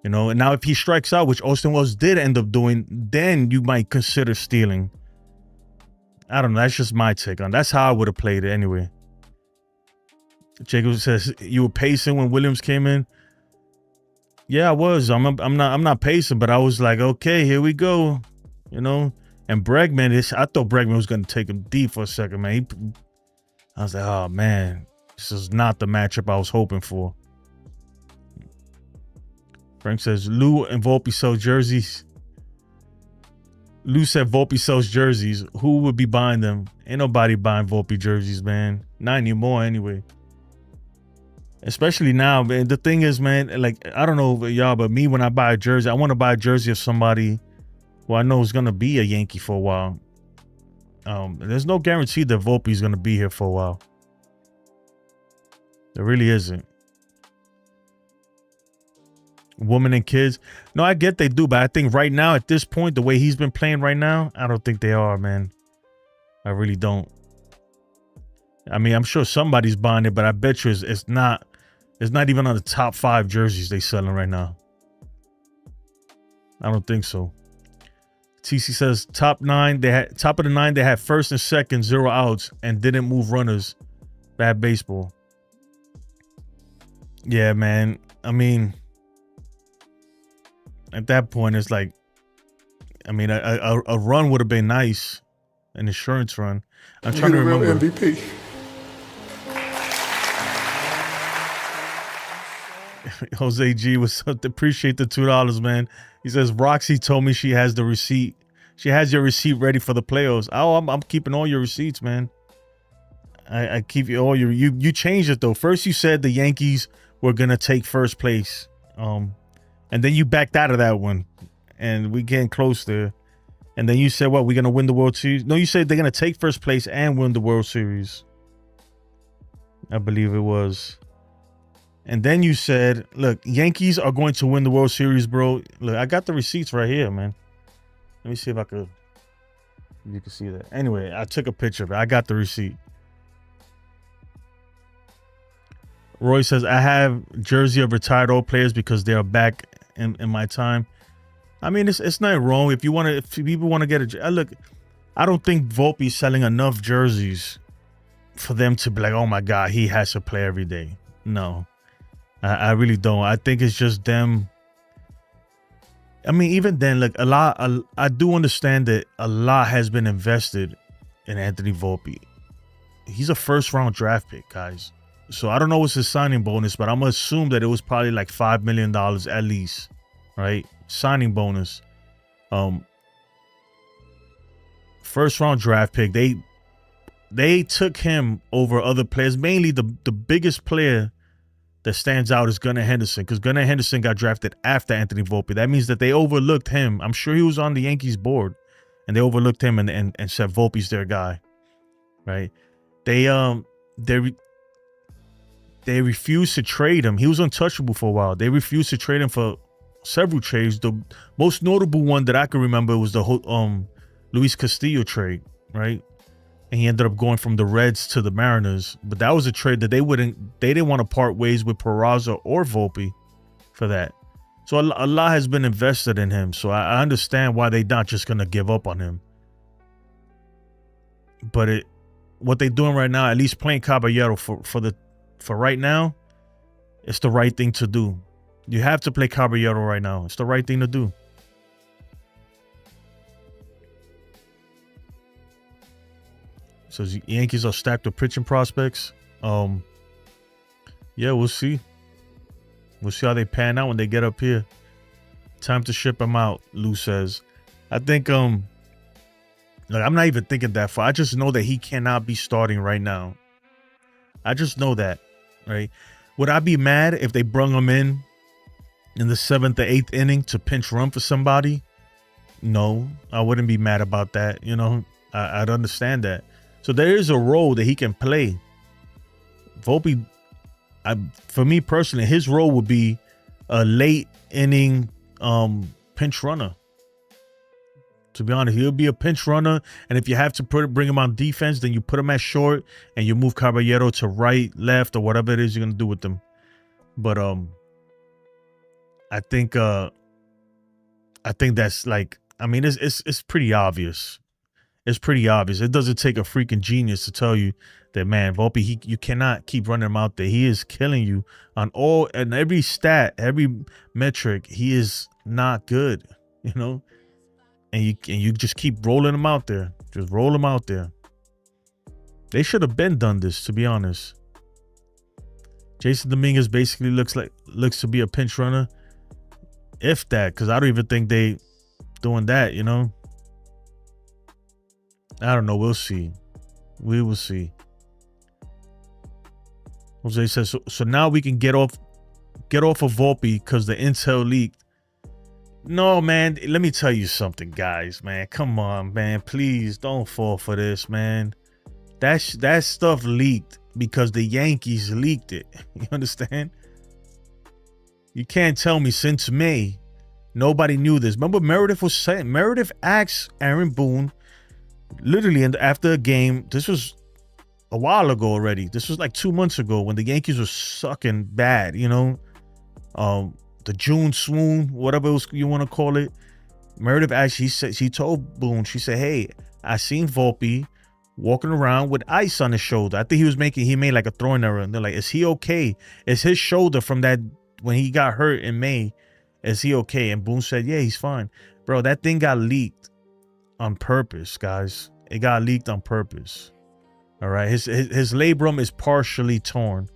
You know, and now if he strikes out, which Austin Wells did end up doing, then you might consider stealing. I don't know. That's just my take on it. That's how I would have played it anyway. Jacob says you were pacing when Williams came in. Yeah, I was. I'm not pacing, but I was like, okay, here we go. You know. And Bregman, I thought Bregman was going to take him deep for a second, man. I was like, oh, man, this is not the matchup I was hoping for. Frank says Lou and Volpe sell jerseys. Lou said Volpe sells jerseys. Who would be buying them? Ain't nobody buying Volpe jerseys, man. Not anymore, anyway. Especially now, man. The thing is, man, like, I don't know about y'all, but me, when I buy a jersey, I want to buy a jersey of somebody who I know is going to be a Yankee for a while. There's no guarantee that Volpe is going to be here for a while. There really isn't. Women and kids. No, I get they do, but I think right now, at this point, the way he's been playing right now, I don't think they are, man. I really don't. I mean, I'm sure somebody's buying it, but I bet you it's not even on the top 5 jerseys they selling right now. I don't think so. TC says top of the 9, they had first and second, 0 outs, and didn't move runners. Bad baseball. Yeah, man. I mean, at that point, it's like, I mean, a run would have been nice, an insurance run. I'm trying to remember. MVP. Jose G was appreciate the $2, man. He says Roxy told me she has the receipt. She has your receipt ready for the playoffs. Oh, I'm keeping all your receipts, man. I keep you all your. You changed it though. First you said the Yankees were gonna take first place, and then you backed out of that one, and we getting close there. And then you said what? We're gonna win the World Series. No, you said they're gonna take first place and win the World Series. I believe it was. And then you said, look, Yankees are going to win the World Series, bro. Look, I got the receipts right here, man. Let me see if you can see that. Anyway, I took a picture of it. I got the receipt. Roy says, I have jersey of retired old players because they are back in my time. I mean, it's not wrong. If people want to get a look, I don't think Volpe's selling enough jerseys for them to be like, oh my God, he has to play every day. No. I really don't. I think it's just them. I mean, even then, like I do understand that a lot has been invested in Anthony Volpe. He's a first-round draft pick, guys. So I don't know what's his signing bonus, but I'm gonna assume that it was probably like $5 million at least, right? Signing bonus. First-round draft pick. They took him over other players. Mainly the biggest player that stands out is Gunnar Henderson, because Gunnar Henderson got drafted after Anthony Volpe. That means that they overlooked him. I'm sure he was on the Yankees board, and they overlooked him and said Volpe's their guy, right? They refused to trade him. He was untouchable for a while. They refused to trade him for several trades. The most notable one that I can remember was the whole Luis Castillo trade, right? And he ended up going from the Reds to the Mariners. But that was a trade that they didn't want to part ways with Peraza or Volpe for that. So a lot has been invested in him. So I understand why they're not just going to give up on him. But what they're doing right now, at least playing Caballero for right now, it's the right thing to do. You have to play Caballero right now. It's the right thing to do. So Yankees are stacked with pitching prospects. Yeah, we'll see. We'll see how they pan out when they get up here. Time to ship them out, Lou says. I think like, I'm not even thinking that far. I just know that he cannot be starting right now. I just know that, right? Would I be mad if they brung him in the 7th or 8th inning to pinch run for somebody? No, I wouldn't be mad about that. You know, I'd understand that. So there is a role that he can play. Volpe, for me personally, his role would be a late inning pinch runner. To be honest, he'll be a pinch runner, and if you have to bring him on defense, then you put him at short and you move Caballero to right, left, or whatever it is you're gonna do with them. But I think that's like, I mean, it's pretty obvious. It's pretty obvious. It doesn't take a freaking genius to tell you that, man, Volpe, you cannot keep running him out there. He is killing you on every stat, every metric. He is not good, you know. And you just keep rolling him out there. Just roll him out there. They should have been done this, to be honest. Jason Dominguez basically looks to be a pinch runner. if that, because I don't even think they doing that, you know. I don't know. We'll see. We will see. Jose says, so now we can get off of Volpe because the intel leaked. No, man. Let me tell you something, guys, man. Come on, man. Please don't fall for this, man. That stuff leaked because the Yankees leaked it. You understand? You can't tell me since May nobody knew this. Remember, Meredith asked Aaron Boone literally after a game. This was a while ago already. This was like 2 months ago when the Yankees were sucking bad, you know. The June swoon, whatever else you want to call it. Meredith actually she told Boone, she said, hey, I seen Volpe walking around with ice on his shoulder. I think he made like a throwing error. And they're like, is he okay? Is his shoulder from that when he got hurt in May? Is he okay? And Boone said, yeah, he's fine. Bro, that thing got leaked on purpose, guys. It got leaked on purpose. All right. His labrum is partially torn.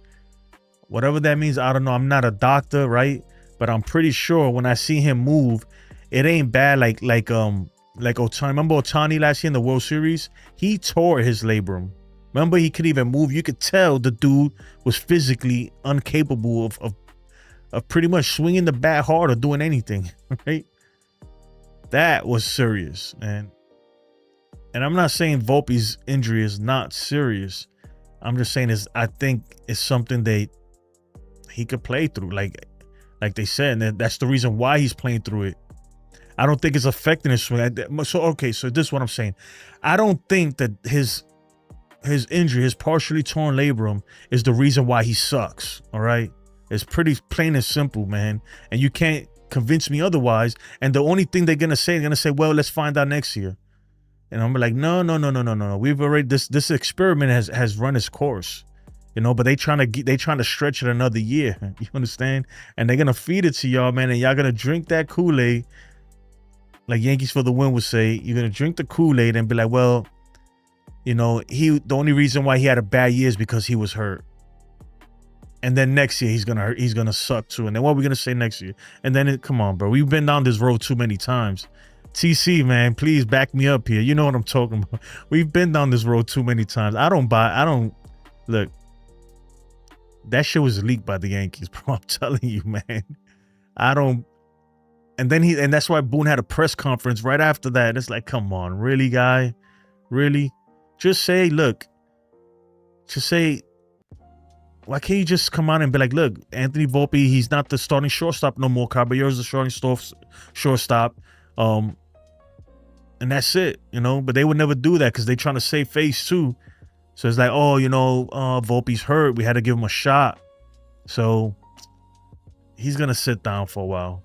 Whatever that means, I don't know. I'm not a doctor, right? But I'm pretty sure when I see him move, it ain't bad like Ohtani. Remember Ohtani last year in the World Series? He tore his labrum. Remember, he could even move. You could tell the dude was physically incapable of pretty much swinging the bat hard or doing anything, right? That was serious, man. And I'm not saying Volpe's injury is not serious. I'm just saying I think it's something that he could play through, like they said, and that's the reason why he's playing through it. I don't think it's affecting his swing. So this is what I'm saying. I don't think that his injury, his partially torn labrum, is the reason why he sucks. All right, it's pretty plain and simple, man. And you can't convince me otherwise. And the only thing they're gonna say, well, let's find out next year. And I'm like, no. We've already this experiment has run its course. You know, but they trying to stretch it another year. You understand? And they're gonna feed it to y'all, man, and y'all gonna drink that Kool-Aid, like Yankees for the win would say. You're gonna drink the Kool-Aid and be like, well, you know, the only reason why he had a bad year is because he was hurt. And then next year he's gonna suck too. And then what are we gonna say next year? And then come on, bro. We've been down this road too many times. TC, man, please back me up here. You know what I'm talking about. We've been down this road too many times. I don't look. That shit was leaked by the Yankees, bro. I'm telling you, man. And that's why Boone had a press conference right after that. It's like, come on, really, guy? Really? Just say, look. Just say, why can't you just come out and be like, look, Anthony Volpe, he's not the starting shortstop no more. Caballero's the starting shortstop. And that's it, you know. But they would never do that because they're trying to save face too. So it's like, oh, you know, Volpe's hurt. We had to give him a shot. So he's going to sit down for a while.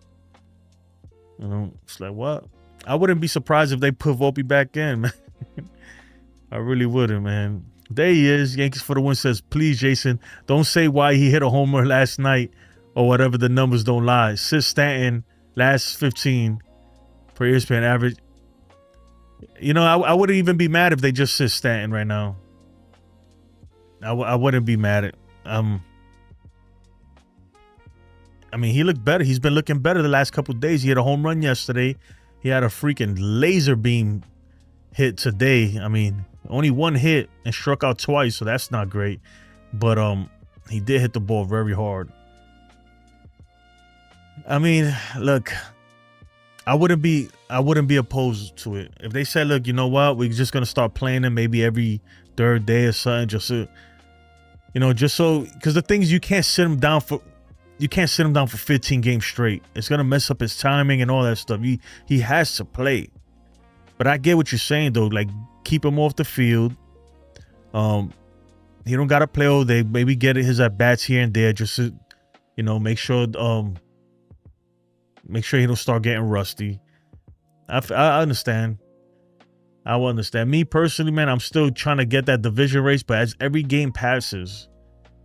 You know, it's like, what? I wouldn't be surprised if they put Volpe back in, man. I really wouldn't, man. There he is. Yankees for the win says, please, Jason, don't say why he hit a homer last night or whatever. The numbers don't lie. Sis Stanton, last 15 per ESPN average. You know, I wouldn't even be mad if they just sit Stanton right now. I wouldn't be mad at I mean, he looked better. He's been looking better the last couple of days. He had a home run yesterday. He had a freaking laser beam hit today. I mean, only one hit and struck out twice, so that's not great. But he did hit the ball very hard. I mean, look, I wouldn't be opposed to it. If they said, look, you know what, we're just gonna start playing him maybe every third day or something, just so, you know, just so, because the thing is, you can't sit him down for 15 games straight. It's gonna mess up his timing and all that stuff. He has to play. But I get what you're saying though. Like, keep him off the field. He don't gotta play all day. Maybe get his at bats here and there, just to, you know, make sure he don't start getting rusty. I understand. I will understand. Me personally, man, I'm still trying to get that division race, but as every game passes,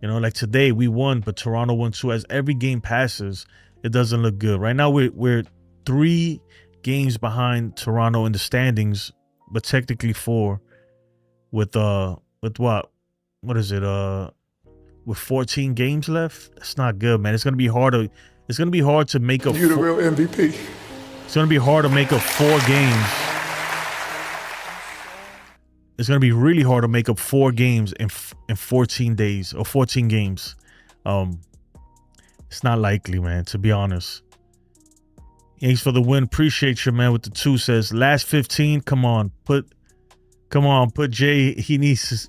you know, like today we won, but Toronto won too. As every game passes, it doesn't look good. Right now we're 3 games behind Toronto in the standings, but technically 4 with what is it? With 14 games left. That's not good, man. It's gonna be hard to It's going to be hard to make up. You the real MVP. It's going to be hard to make up 4 games. It's going to be really hard to make up 4 games in 14 days or 14 games. It's not likely, man, to be honest. Thanks for the win. Appreciate you, man, with the 2 says. Last 15, come on. Put Jay. He needs to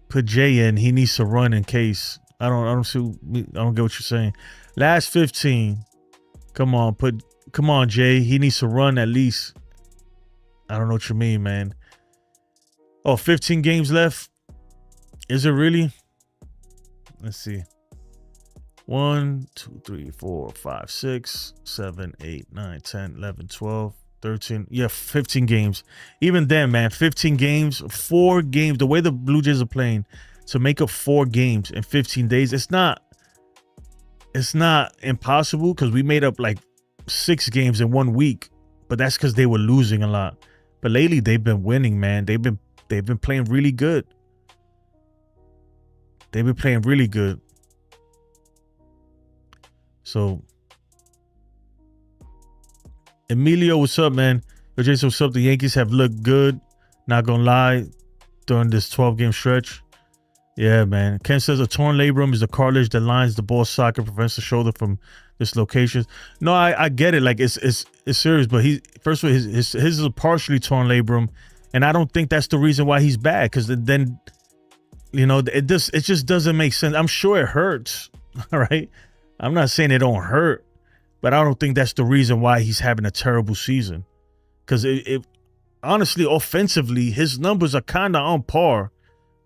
put Jay in. He needs to run in case. I don't get what you're saying. Last 15. Come on, Jay. He needs to run at least. I don't know what you mean, man. Oh, 15 games left. Is it really? Let's see. 1, 2, 3, 4, 5, 6, 7, 8, 9, 10, 11, 12, 13. Yeah, 15 games. Even then, man, 15 games, 4 games. The way the Blue Jays are playing, to make up 4 games in 15 days, it's not impossible because we made up like 6 games in 1 week, but that's because they were losing a lot. But lately they've been winning, man. They've been playing really good. They've been playing really good. So Emilio, what's up, man? Yo, Jason, what's up? The Yankees have looked good, not gonna lie, during this 12-game stretch. Yeah, man. Ken says a torn labrum is the cartilage that lines the ball socket and prevents the shoulder from dislocations. No, I get it. Like it's serious, but first of all, his is a partially torn labrum, and I don't think that's the reason why he's bad. Because then, it just doesn't make sense. I'm sure it hurts. All right, I'm not saying it don't hurt, but I don't think that's the reason why he's having a terrible season. Because it honestly, offensively, his numbers are kind of on par.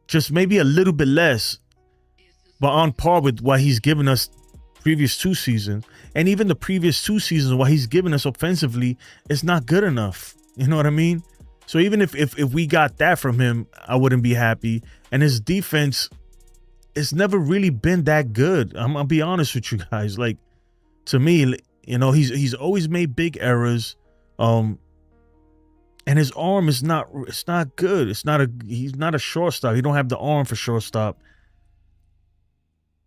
Just maybe a little bit less, but on par with what he's given us previous 2 seasons. And even the previous 2 seasons, what he's given us offensively is not good enough. You know what I mean? So even if we got that from him, I wouldn't be happy. And his defense, it's never really been that good. I'm gonna be honest with you guys. Like, to me, he's always made big errors. And his arm is not good. He's not a shortstop. He don't have the arm for shortstop.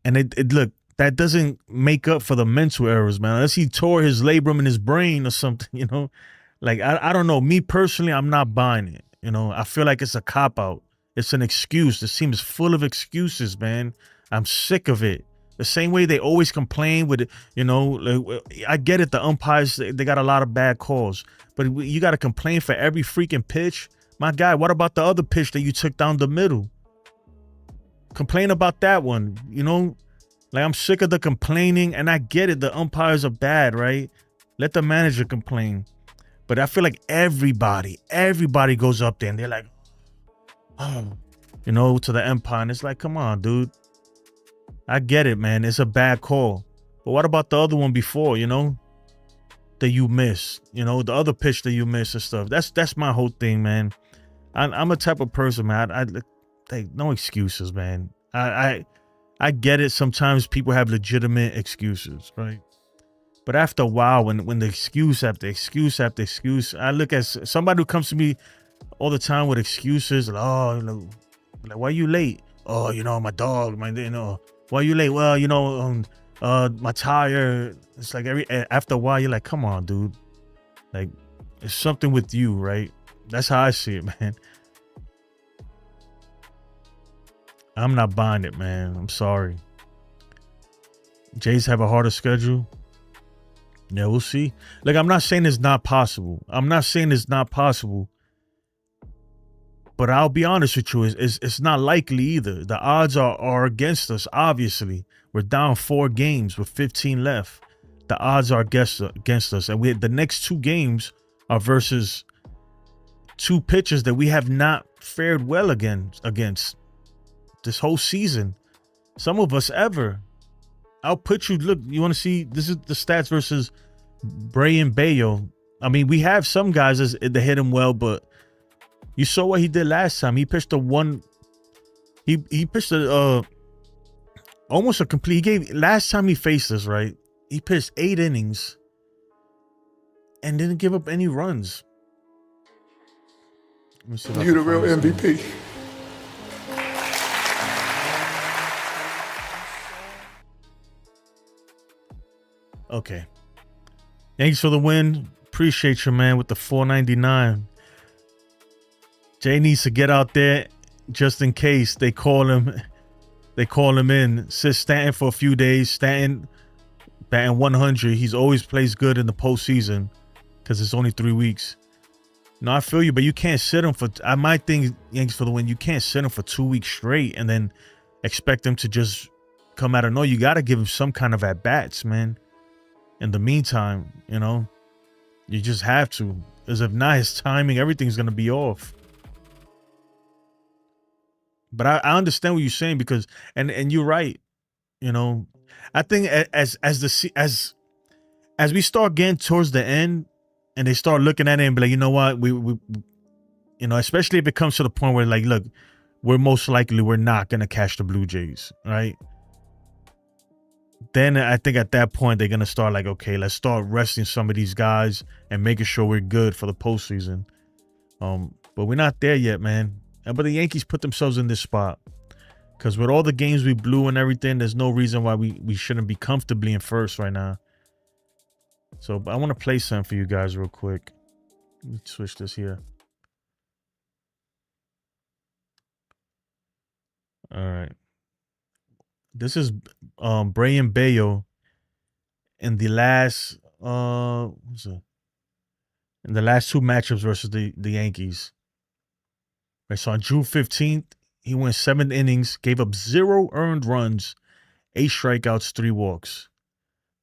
And look, that doesn't make up for the mental errors, man. Unless he tore his labrum in his brain or something, Like, I don't know. Me personally, I'm not buying it. I feel like it's a cop-out. It's an excuse. This team is full of excuses, man. I'm sick of it. The same way they always complain with it, I get it. The umpires, they got a lot of bad calls. But you got to complain for every freaking pitch. My guy, what about the other pitch that you took down the middle? Complain about that one, Like, I'm sick of the complaining, and I get it. The umpires are bad, right? Let the manager complain. But I feel like everybody goes up there, and they're like, to the umpire. And it's like, come on, dude. I get it, man. It's a bad call. But what about the other one before, that you missed, the other pitch that you missed and stuff? That's my whole thing, man. I'm a type of person, man. I no excuses, man. I get it. Sometimes people have legitimate excuses, right? But after a while, when the excuse after excuse after excuse, I look at somebody who comes to me all the time with excuses, like, like, why you late? Oh, my dog, why you late? Well, my tire. It's like after a while, you're like, come on, dude. Like, it's something with you, right? That's how I see it, man. I'm not buying it, man. I'm sorry. Jays have a harder schedule. Yeah, we'll see. Like, I'm not saying it's not possible. But I'll be honest with you, it's not likely either. The odds are against us, obviously. We're down 4 games with 15 left. The odds are against us. And the next 2 games are versus 2 pitchers that we have not fared well against this whole season. Some of us ever. I'll put you, look, you want to see, this is the stats versus Bray and Bayo. I mean, we have some guys that hit him well, but you saw what he did last time. He pitched he pitched almost a complete, last time he faced us, right? He pitched 8 innings and didn't give up any runs. You the real MVP. Okay. Thanks for the win. Appreciate you, man, with the $4.99. Jay needs to get out there just in case they call him. They call him in. Sit Stanton for a few days. Stanton batting 100. He's always plays good in the postseason because it's only 3 weeks. No, I feel you, but you can't sit him for. I might think Yankees for the win. You can't sit him for 2 weeks straight and then expect him to just come out of nowhere. You got to give him some kind of at bats, man. In the meantime, you just have to. Because if not, his timing, everything's gonna be off. But I understand what you're saying because, and you're right. I think as we start getting towards the end, and they start looking at it and be like, you know what, we especially if it comes to the point where like, look, we're most likely we're not gonna catch the Blue Jays, right? Then I think at that point they're gonna start like, okay, let's start resting some of these guys and making sure we're good for the postseason. But we're not there yet, man. But the Yankees put themselves in this spot because with all the games we blew and everything, there's no reason why we shouldn't be comfortably in first right now. So I want to play something for you guys real quick. Let me switch this here. All right. This is Brian Bayo in the last in the last 2 matchups versus the Yankees. Right, so on June 15th, he went 7 innings, gave up 0 earned runs, 8 strikeouts, 3 walks.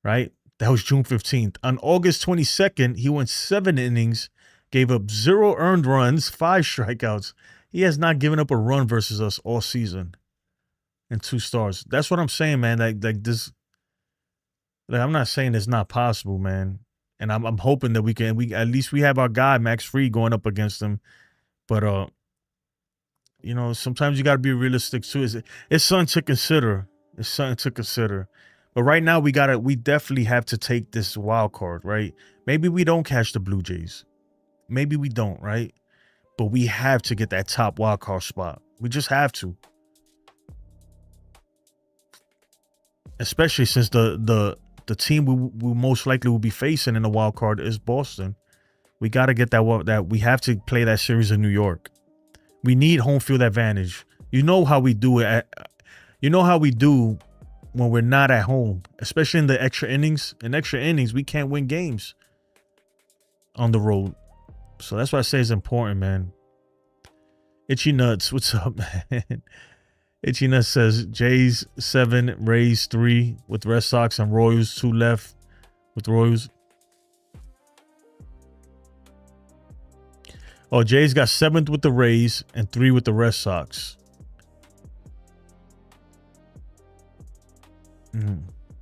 Right? That was June 15th. On August 22nd, he went 7 innings, gave up 0 earned runs, 5 strikeouts. He has not given up a run versus us all season. And 2 stars. That's what I'm saying, man. Like this. Like, I'm not saying it's not possible, man. And I'm hoping that we at least we have our guy Max Fried going up against him. But sometimes you gotta be realistic too. It's something to consider. It's something to consider. But right now we definitely have to take this wild card, right? Maybe we don't catch the Blue Jays. Maybe we don't, right? But we have to get that top wild card spot. We just have to. Especially since the team we most likely will be facing in the wild card is Boston. We got to get that we have to play that series in New York. We need home field advantage. You know how we do it. You know how we do when we're not at home, especially in the extra innings. In extra innings, we can't win games on the road. So that's why I say it's important, man. Itchy Nuts, what's up, man? Itchy Nuts says Jays 7, Rays 3 with Red Sox and Royals 2 left with Royals. Oh, Jays got 7th with the Rays and 3 with the Red Sox.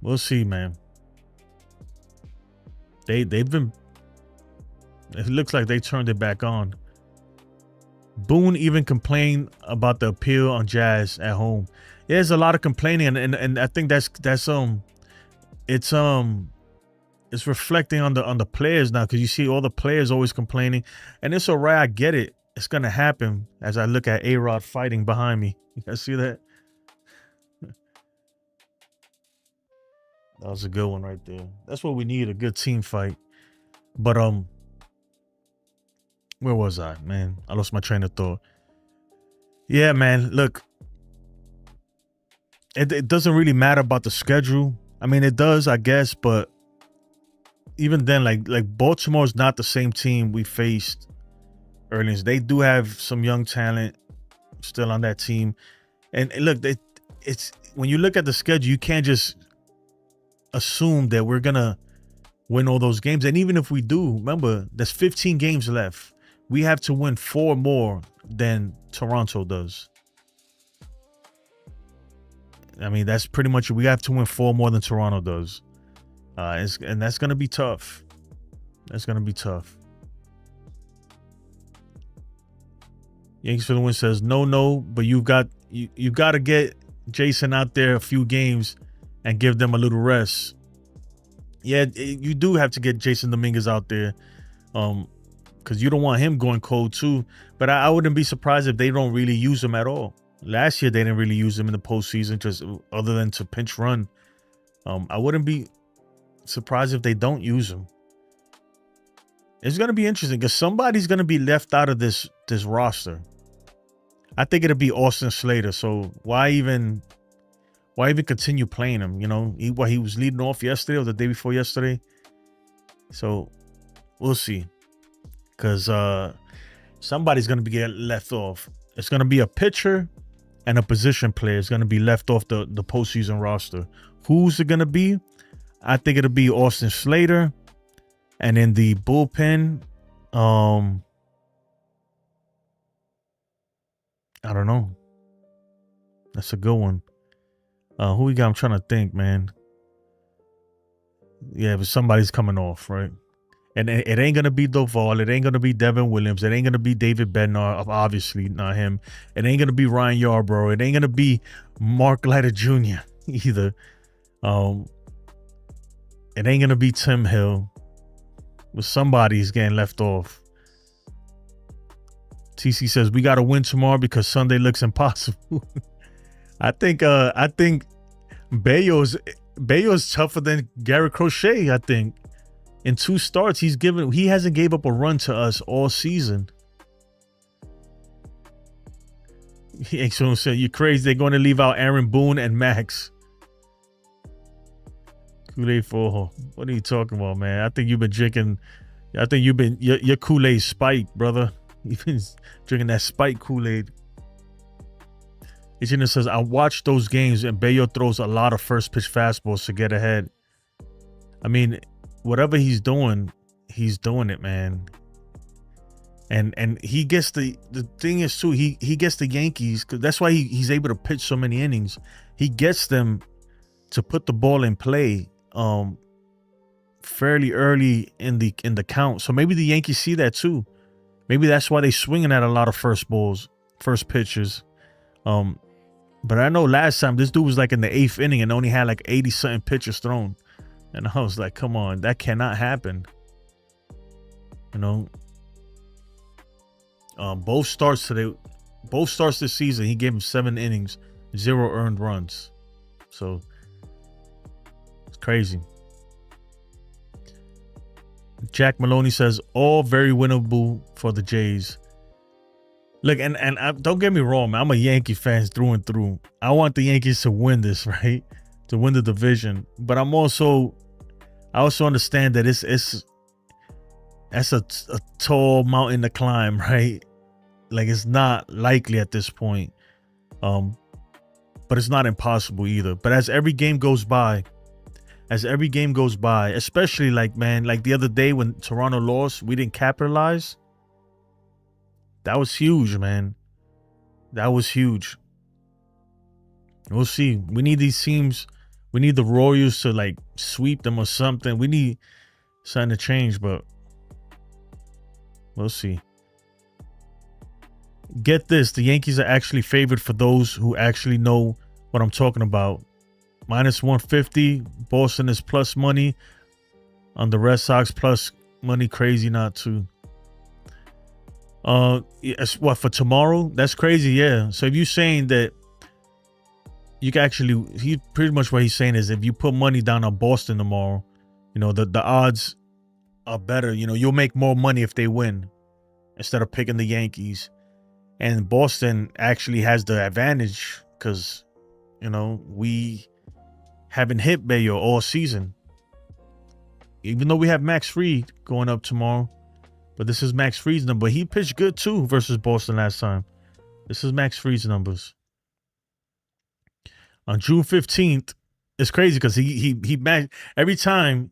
We'll see, man. They've been. It looks like they turned it back on. Boone even complained about the appeal on Jazz at home. Yeah, there's a lot of complaining, and I think that's it's reflecting on the players now because you see all the players always complaining, and it's all right. I get it. It's gonna happen as I look at A-Rod fighting behind me. You guys see that? That was a good one right there. That's what we need, a good team fight. But where was I, man? I lost my train of thought. Yeah, man, look. It doesn't really matter about the schedule. I mean, it does, I guess, but even then, like Baltimore is not the same team we faced earlier. They do have some young talent still on that team. And look, it's when you look at the schedule, you can't just assume that we're gonna win all those games. And even if we do, remember, there's 15 games left. We have to win 4 more than Toronto does. I mean, that's pretty much, we have to win 4 more than Toronto does. And that's going to be tough. That's going to be tough. Yankees for the win says, no, but you've got to get Jason out there a few games and give them a little rest. Yeah, you do have to get Jason Dominguez out there. Because you don't want him going cold too. But I wouldn't be surprised if they don't really use him at all. Last year, they didn't really use him in the postseason, just other than to pinch run. I wouldn't be surprised if they don't use him. It's gonna be interesting because somebody's gonna be left out of this roster. I think it'll be Austin Slater. So why even continue playing him? You know, he was leading off yesterday or the day before yesterday. So we'll see. Because somebody's gonna be left off. It's gonna be a pitcher and a position player is gonna be left off the postseason roster. Who's it gonna be? I think it'll be Austin Slater. And in the bullpen, I don't know. That's a good one. Who we got? I'm trying to think, man. Yeah, but somebody's coming off, right? And it ain't gonna be Doval. It ain't gonna be Devin Williams. It ain't gonna be David Bednar. Obviously, not him. It ain't gonna be Ryan Yarbrough. It ain't gonna be Mark Leiter Jr. either. It ain't gonna be Tim Hill. But somebody's getting left off. TC says we got to win tomorrow because Sunday looks impossible. I think Bayo's tougher than Garrett Crochet. I think in 2 starts he hasn't gave up a run to us all season. Someone said you're crazy. They're going to leave out Aaron Boone and Max. Kool-Aid for what are you talking about, man? I think you've been drinking. I think your Kool-Aid spiked, brother. You've been drinking that spiked Kool-Aid. Ichino says I watched those games and Bayo throws a lot of first pitch fastballs to get ahead. I mean, whatever he's doing it, man. And he gets the thing is too. He gets the Yankees because that's why he's able to pitch so many innings. He gets them to put the ball in play. Fairly early in the count. So maybe the Yankees see that too. Maybe that's why they swinging at a lot of first pitches. But I know last time this dude was like in the 8th inning and only had like 80 something pitches thrown. And I was like, come on, that cannot happen. You know, both starts this season, he gave him 7 innings, 0 earned runs. So it's crazy. Jack Maloney says all very winnable for the Jays. Look, and don't get me wrong, man. I'm a Yankee fan through and through. I want the Yankees to win this, right? To win the division. But I also understand that that's a tall mountain to climb, right? Like it's not likely at this point. But it's not impossible either. But as every game goes by, especially like the other day when Toronto lost, we didn't capitalize. That was huge, man. That was huge. We'll see. We need these teams. We need the Royals to like sweep them or something. We need something to change, but we'll see. Get this. The Yankees are actually favored for those who actually know what I'm talking about. -150. Boston is plus money on the Red Sox, plus money. Crazy not to. What for tomorrow? That's crazy, yeah. So if you're saying that you can actually, he pretty much what he's saying is if you put money down on Boston tomorrow, you know the odds are better. You know you'll make more money if they win instead of picking the Yankees. And Boston actually has the advantage because you know we haven't hit Bayo all season. Even though we have Max Fried going up tomorrow. But this is Max Fried's number. He pitched good too versus Boston last time. This is Max Fried's numbers. On June 15th, it's crazy because he matched every time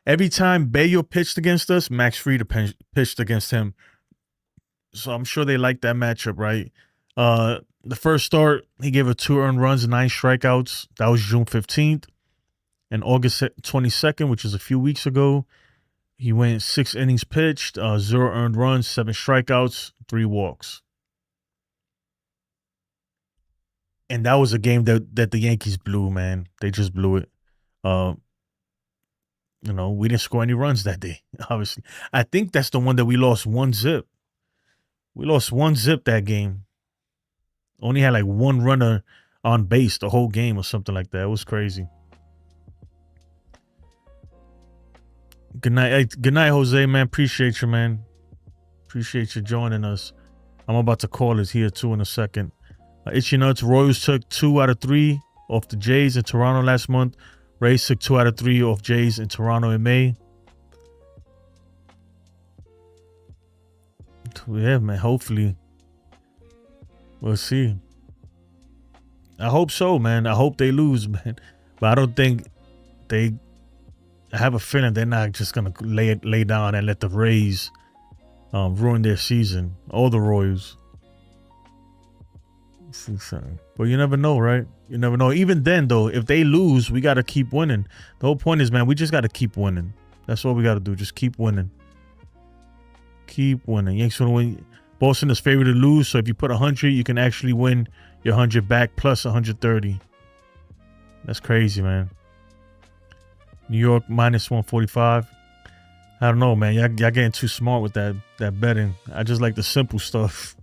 Bayo pitched against us, Max Fried pitched against him. So I'm sure they like that matchup, right? The first start, he gave 2 earned runs and 9 strikeouts. That was June 15th. And August 22nd, which is a few weeks ago, he went 6 innings pitched, 0 earned runs, 7 strikeouts, 3 walks. And that was a game that the Yankees blew, man. They just blew it. You know, we didn't score any runs that day, obviously. I think that's the one that we lost 1-0. We lost 1-0 that game. Only had like 1 runner on base the whole game or something like that. It was crazy. Good night. Hey, good night, Jose, man. Appreciate you, man. Appreciate you joining us. I'm about to call it here, too, in a second. Itchy Nuts, Royals took 2 out of 3 off the Jays in Toronto last month. Rays took 2 out of 3 off Jays in Toronto in May. Yeah, man, hopefully. We'll see. I hope so, man. I hope they lose, man. But I don't think they... I have a feeling they're not just going to lay down and let the Rays ruin their season. Or the Royals. But you never know, right? You never know. Even then, though, if they lose, we got to keep winning. The whole point is, man, we just got to keep winning. That's what we got to do. Just keep winning. Keep winning. Yankees want to win. Boston is favored to lose, so if you put 100, you can actually win your 100 back plus 130. That's crazy, man. New York minus 145. I don't know, man. Y'all getting too smart with that betting. I just like the simple stuff.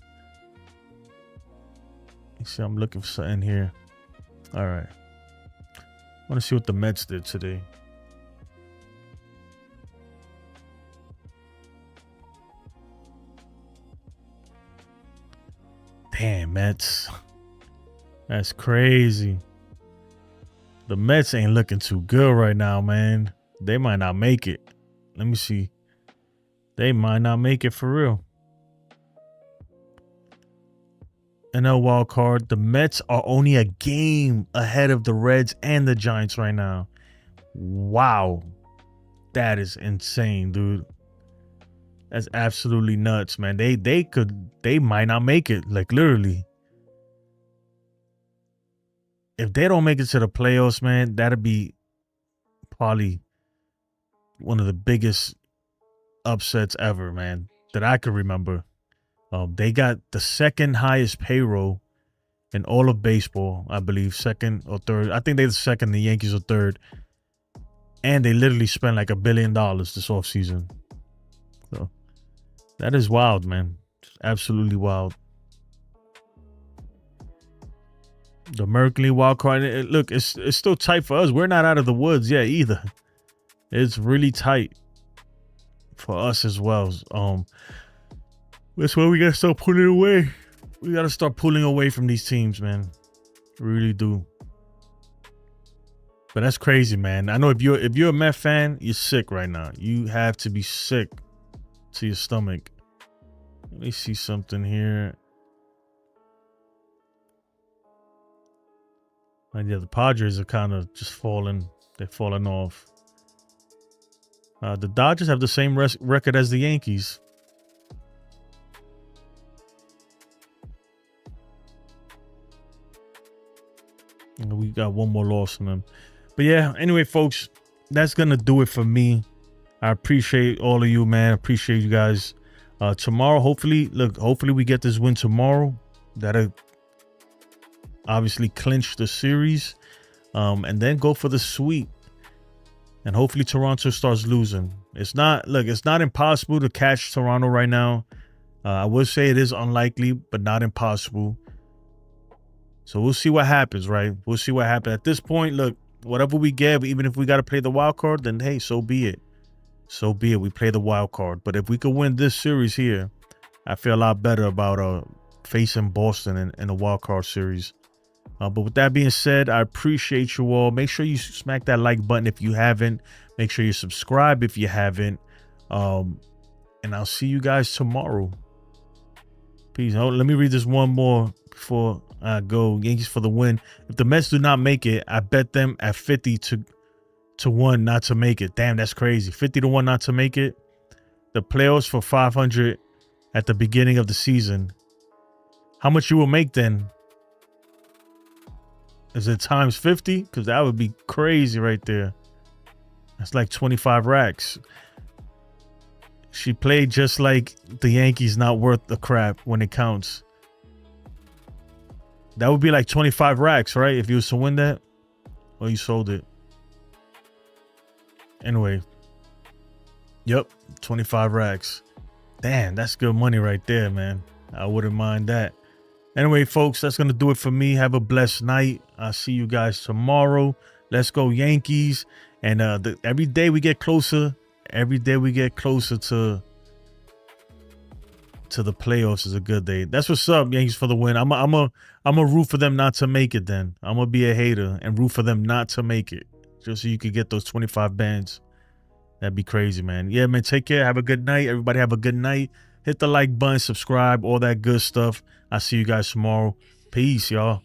See, I'm looking for something here. All right. I want to see what the Mets did today. Damn, Mets. That's crazy. The Mets ain't looking too good right now, man. They might not make it. Let me see. They might not make it for real. NL Wild Card. The Mets are only a game ahead of the Reds and the Giants right now. Wow. That is insane, dude. That's absolutely nuts, man. They might not make it, like literally. If they don't make it to the playoffs, man, that'd be probably one of the biggest upsets ever, man, that I could remember. They got the second highest payroll in all of baseball, I believe, second or third. I think they're the second, the Yankees are third. And they literally spent like $1 billion this offseason. So that is wild, man. Just absolutely wild. The Mercury wild card. Look, it's still tight for us. We're not out of the woods yet either. It's really tight for us as well. That's why we gotta start pulling away. We gotta start pulling away from these teams, man. We really do. But that's crazy, man. I know if you're a Met fan, you're sick right now. You have to be sick to your stomach. Let me see something here. And yeah, the Padres are kind of just falling. They're falling off. The Dodgers have the same record as the Yankees. And we got one more loss in them. But yeah, anyway, folks, that's going to do it for me. I appreciate all of you, man. I appreciate you guys. Tomorrow, hopefully we get this win tomorrow. That'll obviously clinch the series. And then go for the sweep. And hopefully Toronto starts losing. It's not impossible to catch Toronto right now. I would say it is unlikely, but not impossible. So we'll see what happens, right? We'll see what happens. At this point, look, whatever we get, even if we got to play the wild card, then hey, so be it. So be it. We play the wild card. But if we could win this series here, I feel a lot better about facing Boston in the wild card series. But with that being said, I appreciate you all. Make sure you smack that like button if you haven't. Make sure you subscribe if you haven't. And I'll see you guys tomorrow. Peace. Let me read this one more before I go. Yankees for the win. If the Mets do not make it, I bet them at 50 to 1 not to make it. Damn, that's crazy. 50 to 1 not to make it. The playoffs for 500 at the beginning of the season. How much you will make then? Is it times 50? Because that would be crazy right there. That's like 25 racks. She played just like the Yankees, not worth the crap when it counts. That would be like 25 racks, right? If you was to win that. Or you sold it. Anyway. Yep. 25 racks. Damn, that's good money right there, man. I wouldn't mind that. Anyway, folks, that's going to do it for me. Have a blessed night. I'll see you guys tomorrow. Let's go Yankees. And every day we get closer, every day we get closer to the playoffs is a good day. That's what's up, Yankees, for the win. I'm a root for them not to make it. Then I'm gonna be a hater and root for them not to make it, just so you could get those 25 bands. That'd be crazy, man. Yeah, man. Take care. Have a good night. Everybody have a good night. Hit the like button, subscribe, all that good stuff. I'll see you guys tomorrow. Peace, y'all.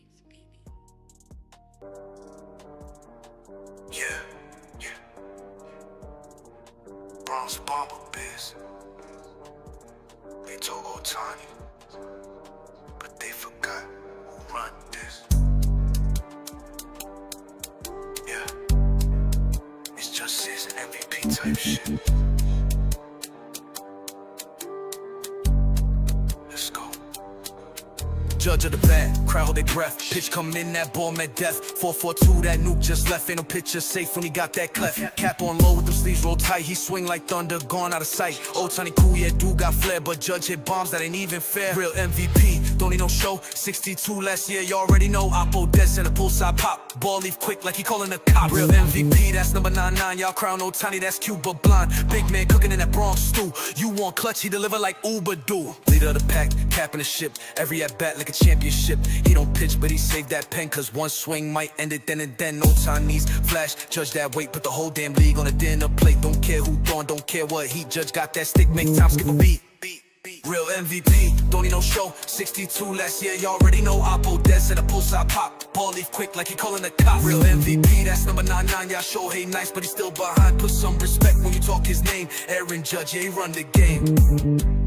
Bronze Bomber Biz. They told Otani, but they forgot who run this. Yeah, it's just his MVP type shit. Let's go. Judge of the bat, crowd hold their breath. Pitch come in, that ball met death. 4-4-2, that nuke just left. Ain't no pitcher safe when he got that cleft. Cap on low with the sleeves roll tight. He swing like thunder, gone out of sight. Otani cool, yeah, dude got flair, but Judge hit bombs that ain't even fair. Real MVP, don't need no show. 62 last year, you already know. Oppo dead and a pull side pop. Ball leave quick like he calling a cop. Real MVP, that's number 99. Y'all crown Otani, that's cute but blind. Big man cooking in that Bronx stew. You want clutch, he deliver like Uber do. Leader of the pack, capping the ship. Every at bat like a championship. He don't pitch, but he saved that pen, cause one swing might end it then and then. Otani's flash, Judge that weight, put the whole damn league on a dinner plate. Don't care who throwing, don't care what heat. Judge got that stick, make time skip a beat. Real MVP, don't need no show. 62 last year, you already know. Oppo dead and a pull side pop. Ball leave quick like he calling a cop. Real MVP, that's number 99. Y'all show hey nice, but he's still behind. Put some respect when you talk his name. Aaron Judge, yeah, he run the game.